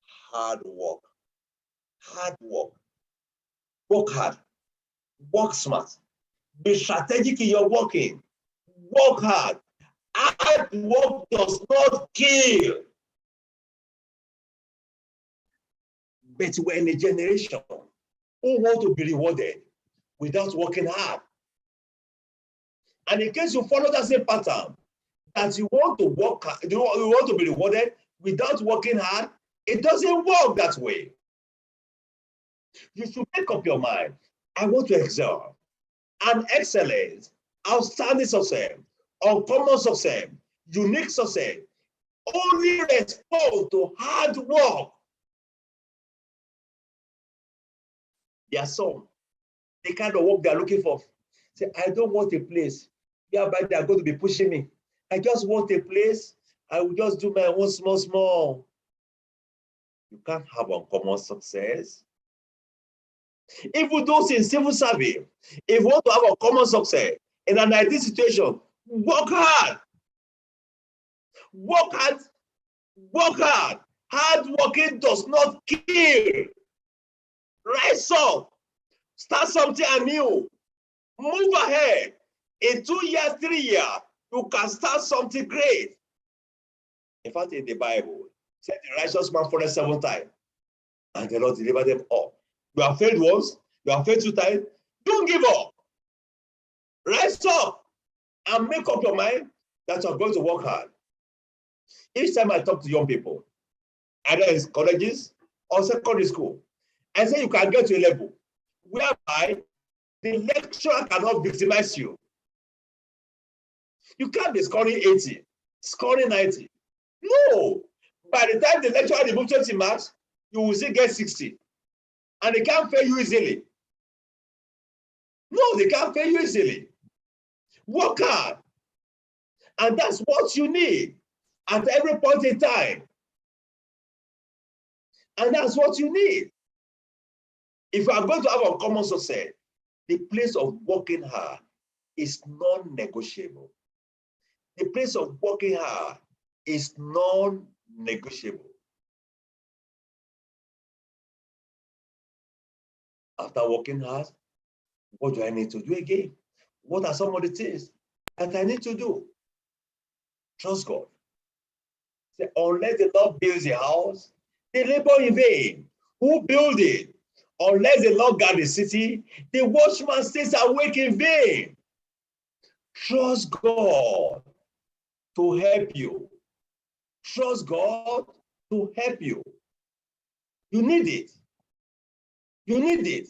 hard work. Hard work. Work hard. Work smart. Be strategic in your working. Work hard. Hard work does not kill. But we're in a generation who want to be rewarded without working hard. And in case you follow that same pattern, that you want to work hard, you want to be rewarded without working hard, it doesn't work that way. You should make up your mind. I want to excel. And excellence, outstanding success, uncommon success, unique success, only respond to hard work. There are some, the kind of work they're looking for. Say, I don't want a place whereby they are going to be pushing me. I just want a place, I will just do my own small. You can't have uncommon success. Even those in civil service, if you want to have uncommon success in an ideal situation, work hard. Work hard. Work hard. Hard working does not kill. Rise up. Start something anew. Move ahead. In 2 years, 3 years, you can start something great. In fact, in the Bible, it said the righteous man fought 7 times, and the Lord delivered them all. You have failed once, you have failed 2 times. Don't give up. Rise up and make up your mind that you're going to work hard. Each time I talk to young people, either in colleges or secondary school, I say you can get to a level whereby the lecturer cannot victimize you. You can't be scoring 80, scoring 90. No. By the time the lecturer removes 20 marks, you will still get 60. And they can't fail you easily. No, they can't fail you easily. Work hard. And that's what you need at every point in time. And that's what you need. If you are going to have a common success, the place of working hard is non-negotiable. The place of working hard is non-negotiable. After working hard, what do I need to do again? What are some of the things that I need to do? Trust God. Say, unless the Lord builds a house, they labor in vain. Who build it? Unless the Lord guard the city, the watchman stays awake in vain. Trust God to help you. Trust God to help you. You need it. You need it.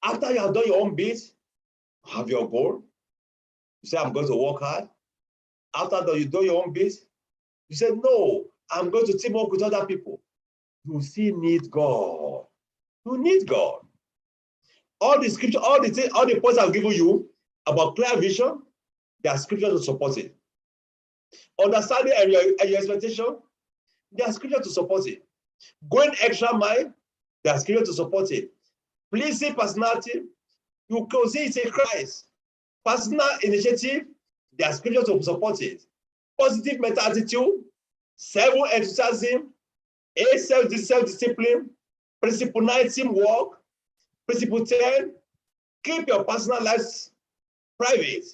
After you have done your own bit, have your goal. You say, I'm going to work hard. After that, you do your own bit. You say, no, I'm going to team up with other people. You still need God. You need God. All the scripture, all the points I've given you about clear vision, there are scriptures to support it. Understanding and your expectation, there are scriptures to support it. Going extra mile, there are scriptures to support it. Pleasing personality, you can see it's a Christ. Personal initiative, there are scriptures to support it. Positive mental attitude, self-enthusiasm, self-discipline, principle 9, teamwork, principle 10, keep your personal lives private.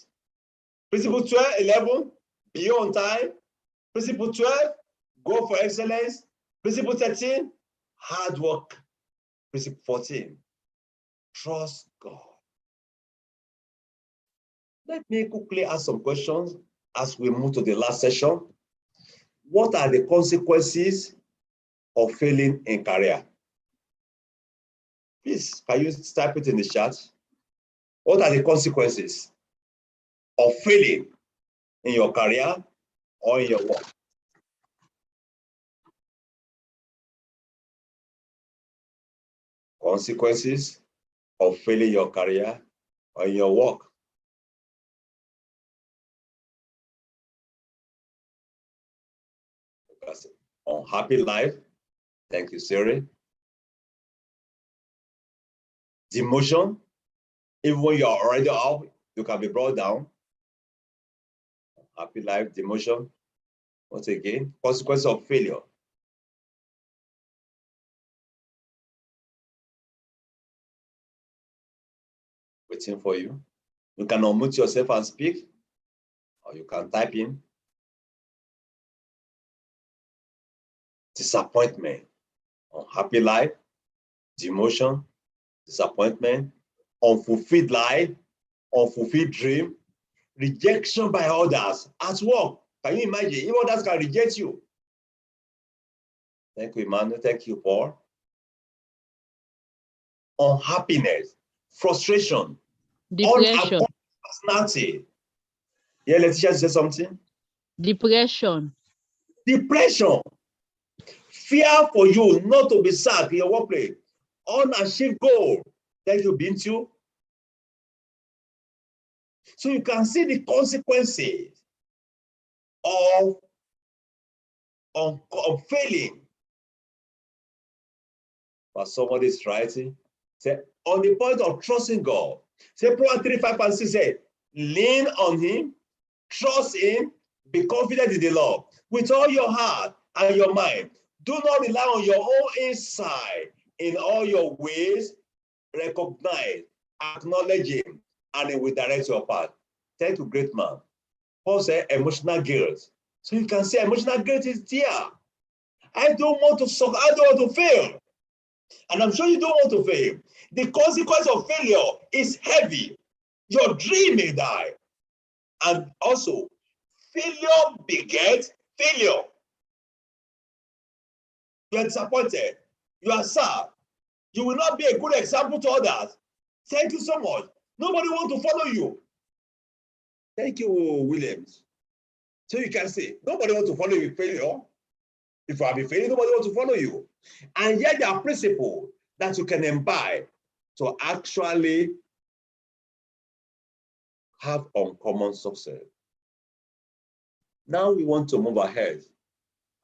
Principle 11, be on time. Principle 12, go for excellence. Principle 13, hard work. Principle 14, trust God. Let me quickly ask some questions as we move to the last session. What are the consequences of failing in career? Please, can you type it in the chat? What are the consequences of failing in your career or in your work? Consequences of failing your career or in your work. Unhappy life. Thank you, Siri. Demotion. Even when you are already up, you can be brought down. Happy life, demotion. Once again, consequence of failure. Waiting for you. You can unmute yourself and speak, or you can type in. Disappointment, unhappy life, demotion, disappointment, unfulfilled life, unfulfilled dream, rejection by others at work. Can you imagine? Even others can reject you. Thank you, Emmanuel. Thank you, Paul. Unhappiness, frustration, Depression. personality. Yeah, Letitia say something. Depression. Depression, fear for you not to be sacked in your workplace, unachieved goal. Thank you, Bintu. So you can see the consequences of failing. But somebody is writing, say, on the point of trusting God, say Proverbs 3:5-6 say, lean on him, trust him, be confident in the Lord with all your heart and your mind. Do not rely on your own insight. In all your ways, recognize, acknowledge him, and he will direct your path. Thank you, great man. Paul said emotional guilt. So you can see emotional guilt is there. I don't want to suck, I don't want to fail. And I'm sure you don't want to fail. The consequence of failure is heavy. Your dream may die. And also, failure begets failure. You are disappointed. You are sad. You will not be a good example to others. Thank you so much. Nobody wants to follow you. Thank you, Williams. So you can say, nobody wants to follow you with failure. If you have been failing, nobody wants to follow you. And yet there are principles that you can imbibe to actually have uncommon success. Now we want to move ahead.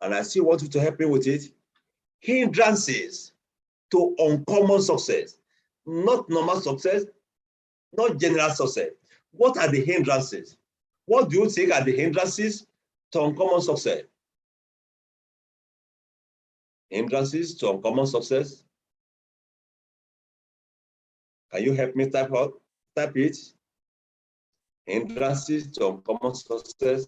And I still want you to help me with it. Hindrances to uncommon success. Not normal success, not general success. What are the hindrances? What do you think are the hindrances to uncommon success? Hindrances to uncommon success. Can you help me type it? Hindrances to uncommon success.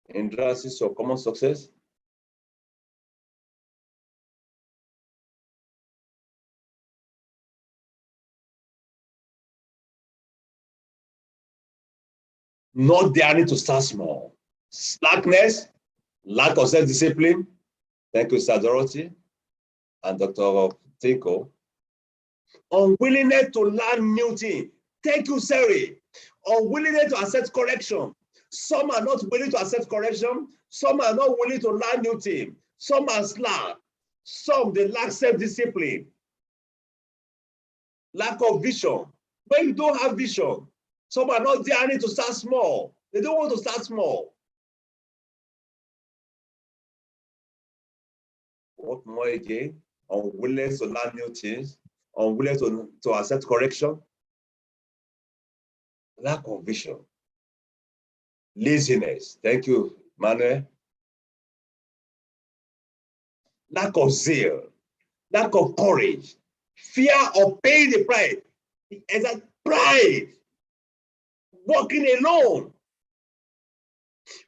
Hindrances to uncommon success. Not daring to start small. Slackness, lack of self-discipline. Thank you, Sir Dorothy and Dr. Tinko. Unwillingness to learn new things. Thank you, Sari. Unwillingness to accept correction. Some are not willing to accept correction. Some are not willing to learn new things. Some are slack. Some, they lack self-discipline. Lack of vision. When you don't have vision, some are not daring to start small. They don't want to start small. What more again? Unwillingness to learn new things. Unwillingness to accept correction. Lack of vision. Laziness. Thank you, Manuel. Lack of zeal. Lack of courage. Fear of paying the price. It's a pride. Walking alone.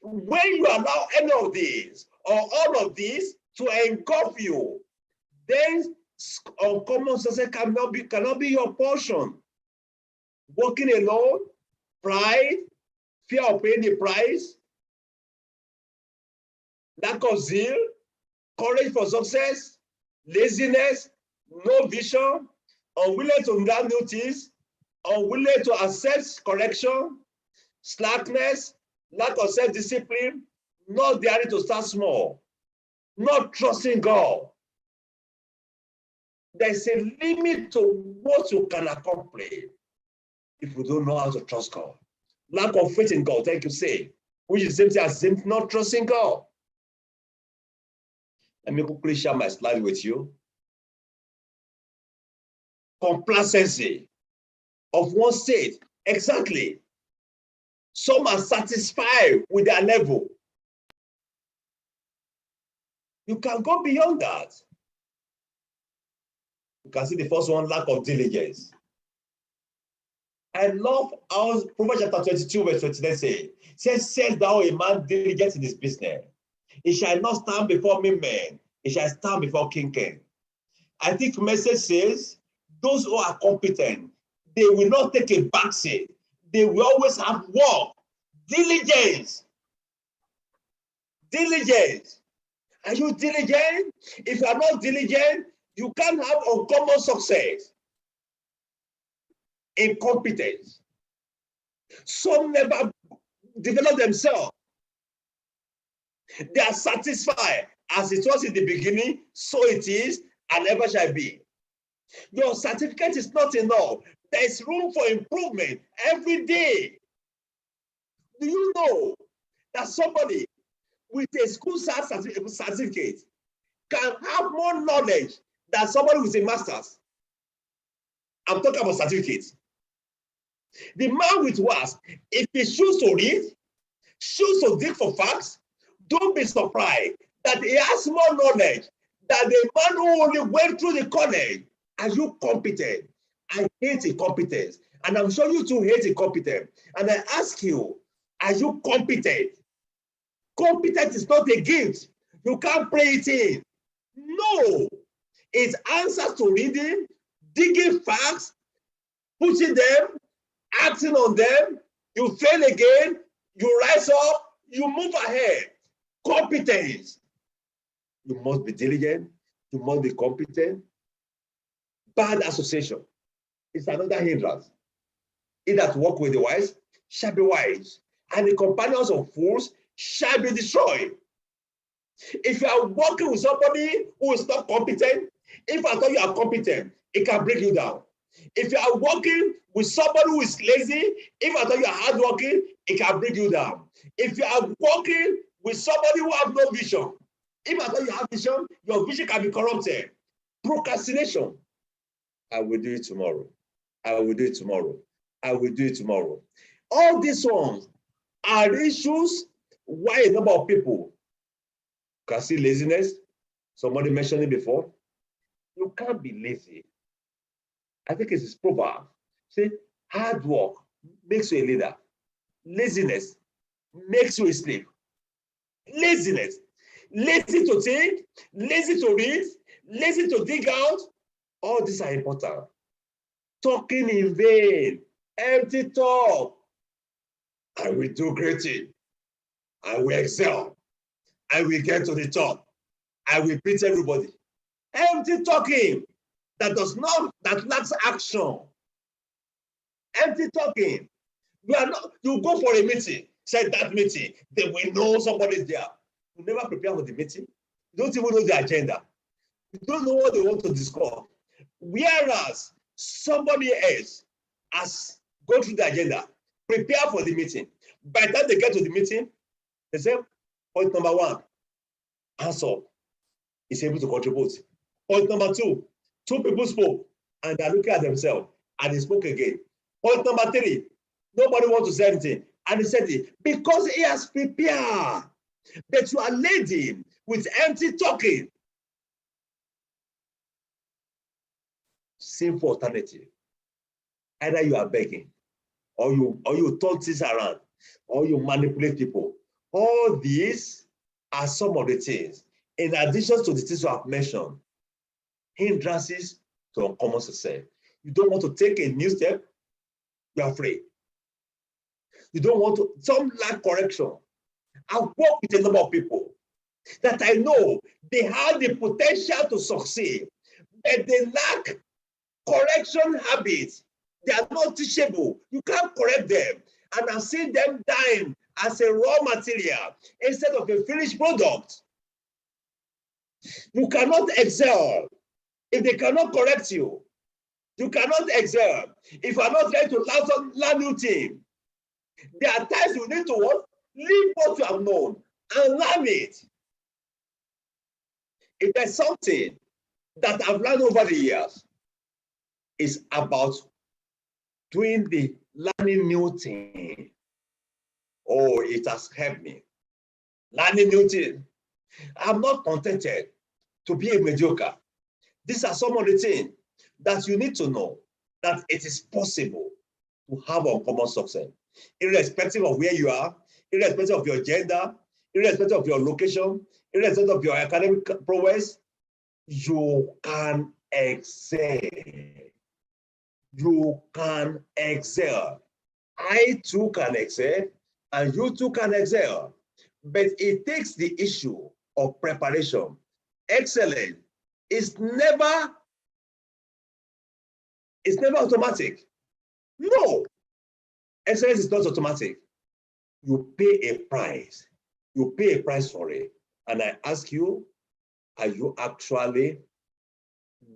When you allow any of these or all of these to engulf you, then uncommon success cannot be your portion. Walking alone, pride, fear of paying the price, lack of zeal, courage for success, laziness, no vision, unwilling to learn new things, unwilling to accept correction, slackness, lack of self-discipline, not daring to start small, not trusting God. There's a limit to what you can accomplish if you don't know how to trust God. Lack of faith in God, thank you, say, which is the same thing as not trusting God. Let me quickly share my slide with you. complacency of one state. Exactly. Some are satisfied with their level. You can go beyond that. You can see the first one, lack of diligence. I love how Proverbs chapter 22, verse 29 says, thou a man diligent in his business. He shall not stand before me men, he shall stand before king. I think the message says, those who are competent, they will not take a backseat. They will always have work, diligence. Diligence. Are you diligent? If you are not diligent, you can't have uncommon success. Incompetence. Some never develop themselves. They are satisfied. As it was in the beginning, so it is, and ever shall be. Your certificate is not enough. There is room for improvement every day. Do you know that somebody with a school certificate can have more knowledge than somebody with a master's? I'm talking about certificates. The man with WASP, if he chooses to read, chooses to dig for facts, don't be surprised that he has more knowledge than the man who only went through the college. Are you competent? I hate incompetence. And I'm sure you too hate incompetence. And I ask you, are you competent? Competence is not a gift. You can't play it in. No. It's answers to reading, digging facts, putting them, acting on them. You fail again, you rise up, you move ahead. Competence. You must be diligent. You must be competent. Bad association is another hindrance. He that walk with the wise shall be wise, and the companions of fools shall be destroyed. If you are working with somebody who is not competent, if I thought you are competent, it can break you down. If you are working with somebody who is lazy, if I thought you are hardworking, it can break you down. If you are working with somebody who has no vision, if I thought you have vision, your vision can be corrupted. Procrastination. I will do it tomorrow. I will do it tomorrow. I will do it tomorrow. All these ones are issues why a number of people can see laziness. Somebody mentioned it before. You can't be lazy. I think it's a proverb. Say, hard work makes you a leader. Laziness makes you a slave. Laziness. Lazy to think, lazy to read, lazy to dig out. All these are important. Talking in vain, empty talk. I will do great things. I will excel. I will get to the top. I will beat everybody. Empty talking that lacks action. Empty talking. You go for a meeting, say that meeting, they will know somebody's there. You never prepare for the meeting. You don't even know the agenda. You don't know what they want to discuss. Whereas somebody else has gone through the agenda, prepare for the meeting. By the time they get to the meeting, they say, point number one, answer is able to contribute. Point number two people spoke and they're looking at themselves and they spoke again. Point number three, nobody wants to say anything. And he said it because he has prepared. But you are laden with empty talking. Simple alternative. Either you are begging, or you turn things around, or you manipulate people. All these are some of the things, in addition to the things you have mentioned, hindrances to uncommon success. You don't want to take a new step, you are afraid. You don't want to, some lack correction. I've worked with a number of people that I know they have the potential to succeed, but they lack correction habits. They are not teachable. You can't correct them. And I've seen them dying as a raw material instead of a finished product. You cannot excel if they cannot correct you. You cannot excel if you are not trying to learn new things. There are times you need to what? Leave what you have known and learn it. If there's something that I've learned over the years, is about doing the learning new thing. Oh, it has helped me. Learning new thing. I'm not contented to be a mediocre. These are some of the things that you need to know, that it is possible to have uncommon success, irrespective of where you are, irrespective of your gender, irrespective of your location, irrespective of your academic prowess. You can excel. You can excel. I too can excel, and you too can excel. But it takes the issue of preparation. Excellence is never automatic. No, excellence is not automatic. You pay a price. You pay a price for it. And I ask you, are you actually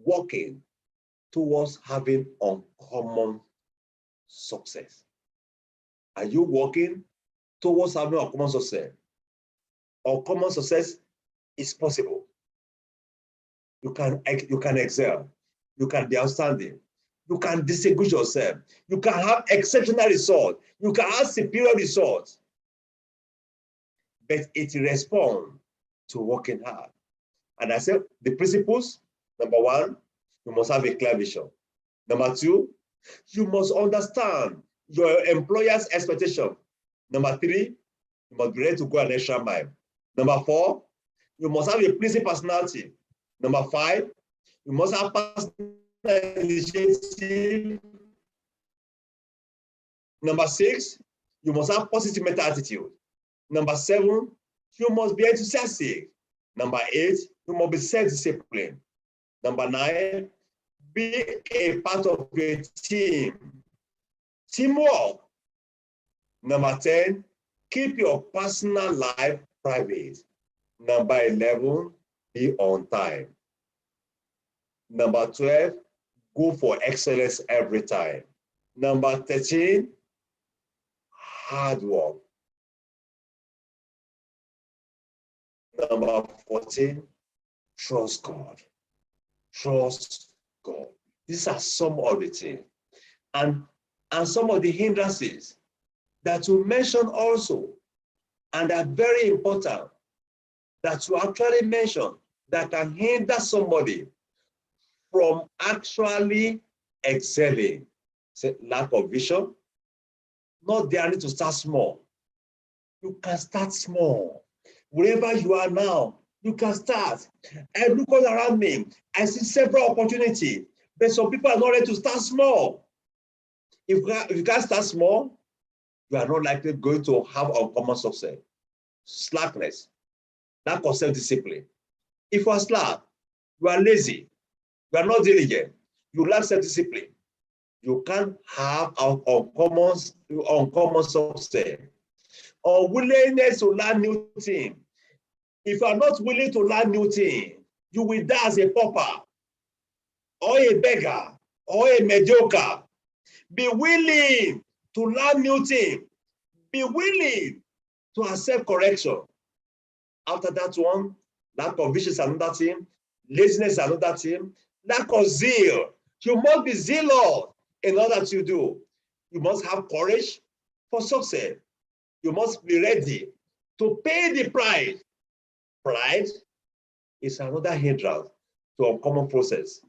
working towards having uncommon success? Are you working towards having uncommon success? Uncommon success is possible. You can excel. You can be outstanding. You can distinguish yourself. You can have exceptional results. You can have superior results. But it responds to working hard. And I said the principles: number one, you must have a clear vision. Number two, you must understand your employer's expectation. Number three, you must be ready to go an extra mile. Number four, you must have a pleasing personality. Number five, you must have personal initiative. Number six, you must have positive mental attitude. Number seven, you must be enthusiastic. Number eight, you must be self-disciplined. Number nine, be a part of a team. Teamwork. Number 10, keep your personal life private. Number 11, be on time. Number 12, go for excellence every time. Number 13, hard work. Number 14, trust God. Trust God. These are some of the things. And some of the hindrances that you mentioned also, and are very important, that you actually mentioned, that can hinder somebody from actually excelling. Say, lack of vision, not there need to start small. You can start small. Wherever you are now, you can start. I look all around me, I see several opportunities, but some people are not ready to start small. If you can't start small, you are not likely going to have uncommon success. Slackness, lack of self-discipline. If you are slack, you are lazy, you are not diligent, you lack self-discipline, you can't have uncommon success. Unwillingness to learn new things. If you are not willing to learn new things, you will die as a pauper, or a beggar, or a mediocre. Be willing to learn new things. Be willing to accept correction. After that one, lack of vision is another thing. Laziness is another thing. Lack of zeal. You must be zealous in order to do. You must have courage for success. You must be ready to pay the price. Pride is another hindrance to uncommon process.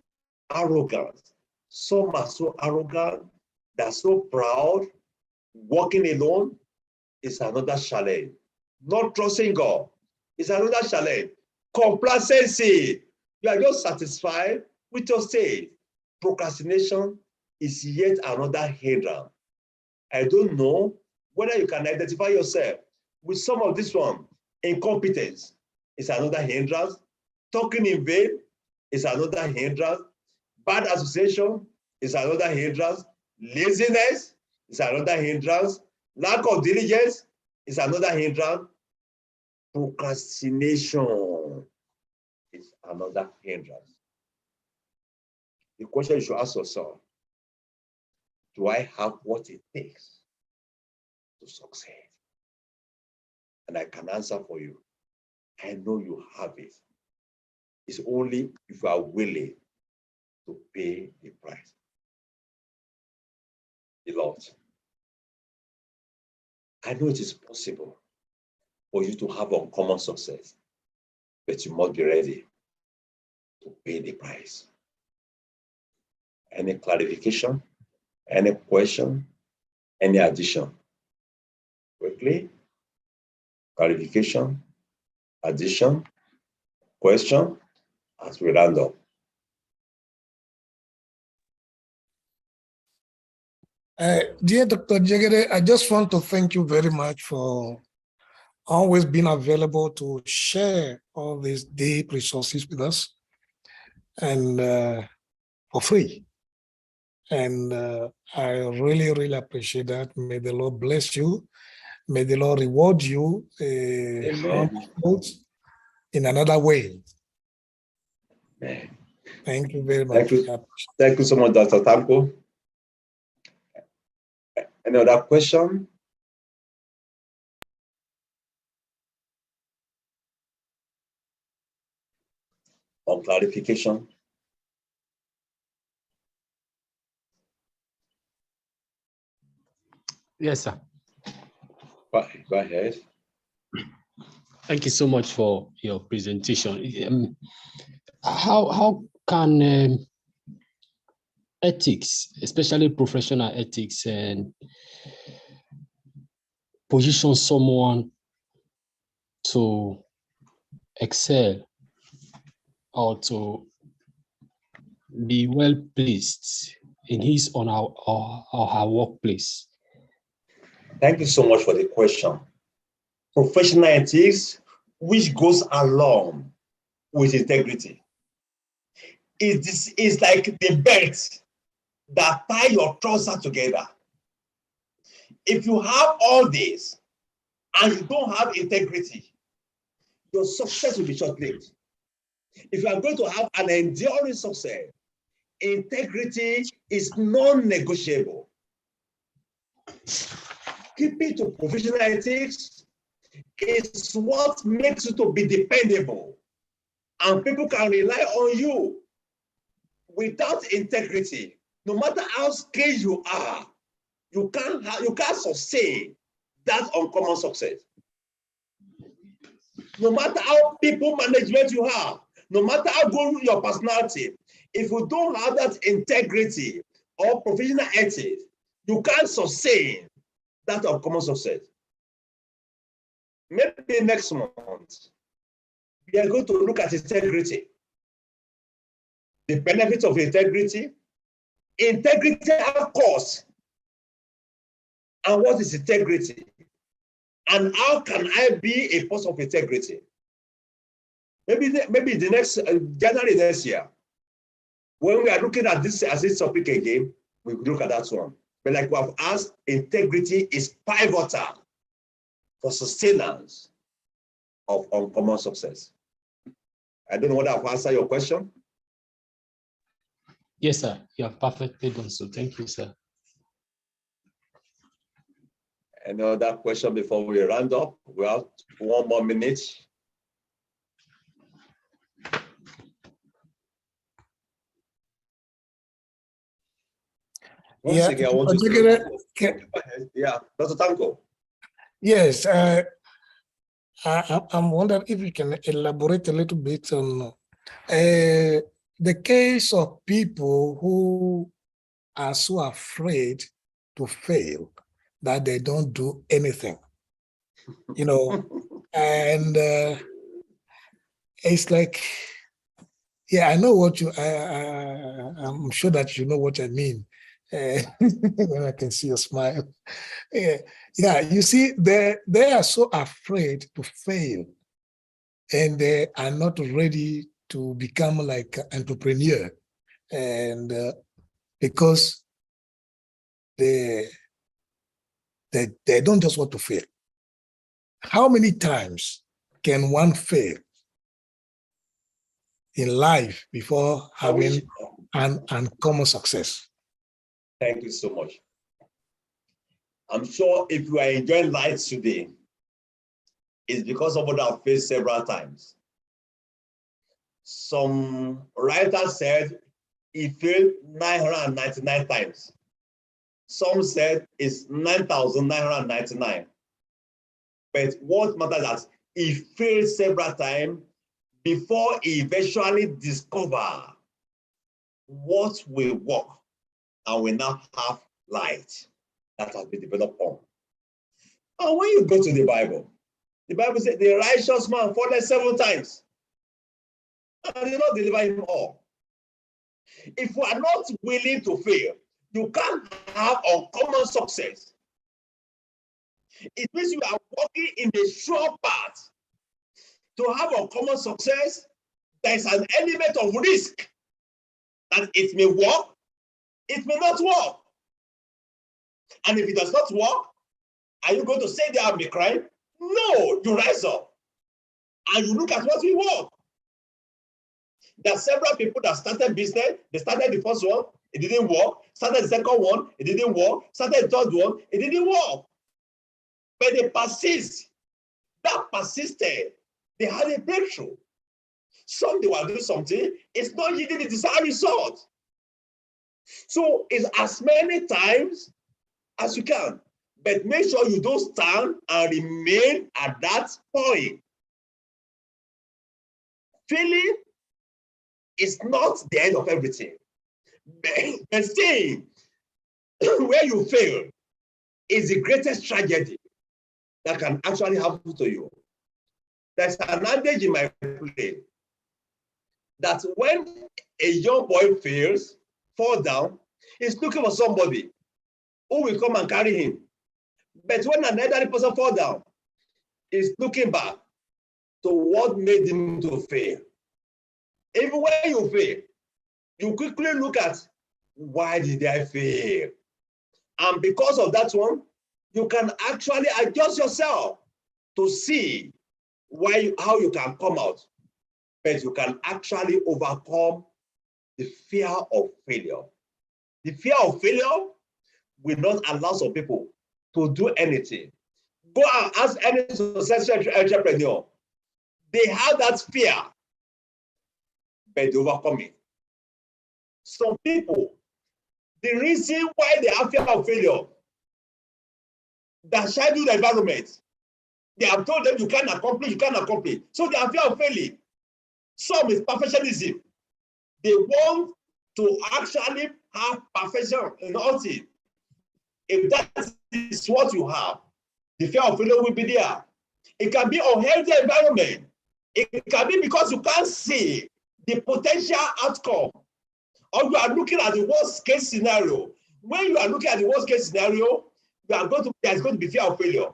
Arrogance. Some are so arrogant, they're so proud. Walking alone is another challenge. Not trusting God is another challenge. Complacency. You are just satisfied with your state. Procrastination is yet another hindrance. I don't know whether you can identify yourself with some of this one. Incompetence is another hindrance. Talking in vain is another hindrance. Bad association is another hindrance. Laziness is another hindrance. Lack of diligence is another hindrance. Procrastination is another hindrance. The question you should ask yourself, do I have what it takes to succeed? And I can answer for you. I know you have it. It's only if you are willing to pay the price. Beloved, I know it is possible for you to have uncommon success, but you must be ready to pay the price. Any clarification? Any question? Any addition? Quickly. Clarification, addition, question, as we round up. Dear Dr. Jegede, I just want to thank you very much for always being available to share all these deep resources with us and for free. And I really, really appreciate that. May the Lord bless you. May the Lord reward you in another way. Amen. Thank you very much. Thank you so much, Dr. Tanko. Any other question? Or clarification? Yes, sir. Go ahead. Thank you so much for your presentation. How can ethics, especially professional ethics, and position someone to excel or to be well placed in his or her workplace? Thank you so much for the question. Professional ethics, which goes along with integrity. It's like the belt that tie your trousers together. If you have all this and you don't have integrity, your success will be short-lived. If you are going to have an enduring success, integrity is non-negotiable. Keeping to professional ethics is what makes you to be dependable, and people can rely on you. Without integrity, no matter how skilled you are, you can't sustain that uncommon success. No matter how people management you have, no matter how good your personality, if you don't have that integrity or professional ethics, you can't sustain that uncommon success. Maybe next month, we are going to look at integrity, the benefits of integrity, integrity at cost, and what is integrity, and how can I be a person of integrity? Maybe the next January next year, when we are looking at this as this topic again, we look at that one. But like we have asked, integrity is pivotal for sustenance of uncommon success. I don't know whether I've answered your question. Yes, sir. You have perfectly done so. Thank you, sir. Any other question before we round up? We have 1 more minute. Once again, I want to yeah, Dr. Tanko. Yes, I'm wondering if you can elaborate a little bit on the case of people who are so afraid to fail that they don't do anything, and it's like, yeah, I know what I'm sure that you know what I mean. When I can see your smile. Yeah, you see, they are so afraid to fail, and they are not ready to become like an entrepreneur, and because they don't just want to fail. How many times can one fail in life before having an uncommon success? Thank you so much. I'm sure if you are enjoying life today, it's because of what I've faced several times. Some writer said he failed 999 times. Some said it's 9,999. But what matters is he failed several times before he eventually discovered what will work and will now have light that has been developed on. And when you go to the Bible says the righteous man fallen 7 times and did not deliver him all. If we are not willing to fail, you can't have uncommon success. It means you are walking in the sure path. To have uncommon success, there is an element of risk that it may work, it may not work. And if it does not work, are you going to stay there and be crying? No, you rise up and you look at what will work. There are several people that started business. They started the first one, it didn't work. Started the second one, it didn't work. Started the third one, it didn't work. But they persist. That persisted. They had a breakthrough. Some they were doing something, it's not yielding the desired result. So it's as many times as you can. But make sure you don't stand and remain at that point. Failing is not the end of everything. But staying where you fail is the greatest tragedy that can actually happen to you. There's an adage in my play that when a young boy fails, fall down, he's looking for somebody who will come and carry him. But when an elderly person fall down, he's looking back to what made him to fail. Even when you fail, you quickly look at why did I fail? And because of that one, you can actually adjust yourself to see how you can come out. But you can actually overcome the fear of failure. The fear of failure will not allow some people to do anything. Go and ask any successful entrepreneur. They have that fear, but they overcome it. Some people, the reason why they have fear of failure, the scheduled environment, they have told them you can't accomplish, So they have fear of failing. Some is perfectionism. They want to actually have perfection in all things. If that is what you have, the fear of failure will be there. It can be a unhealthy environment. It can be because you can't see the potential outcome, or you are looking at the worst case scenario. When you are looking at the worst case scenario, there's going to be fear of failure.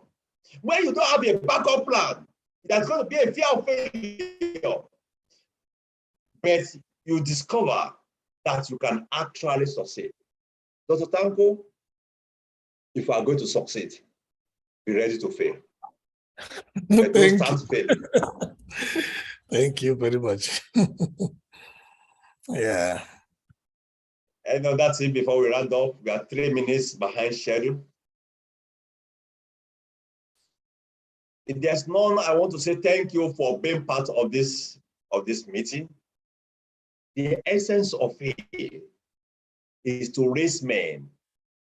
When you don't have a backup plan, there's going to be a fear of failure. But you discover that you can actually succeed. Dr. Tanko, if you are going to succeed, be ready to fail. But don't start failing. Thank you very much. Yeah. And that's it. Before we round off, we are 3 minutes behind schedule. If there's none, I want to say thank you for being part of this meeting. The essence of it is to raise men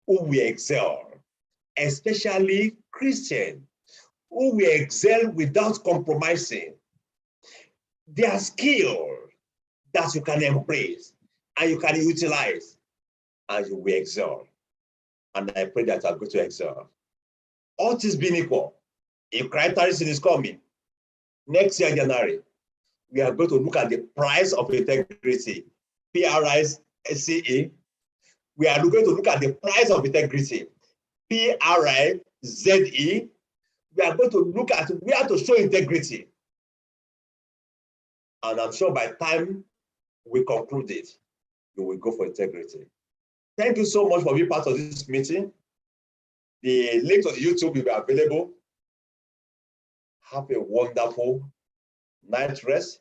who will excel, especially Christians, who will excel without compromising. Their skill that you can embrace and you can utilize, and you will excel. And I pray that I'm going to excel. All things being equal, if Christ is coming next year, January, we are going to look at the price of integrity, PRICE. We are going to look at the price of integrity, PRIZE. We are going to look at where to show integrity. And I'm sure by the time we conclude it, you will go for integrity. Thank you so much for being part of this meeting. The link to the YouTube will be available. Have a wonderful night rest.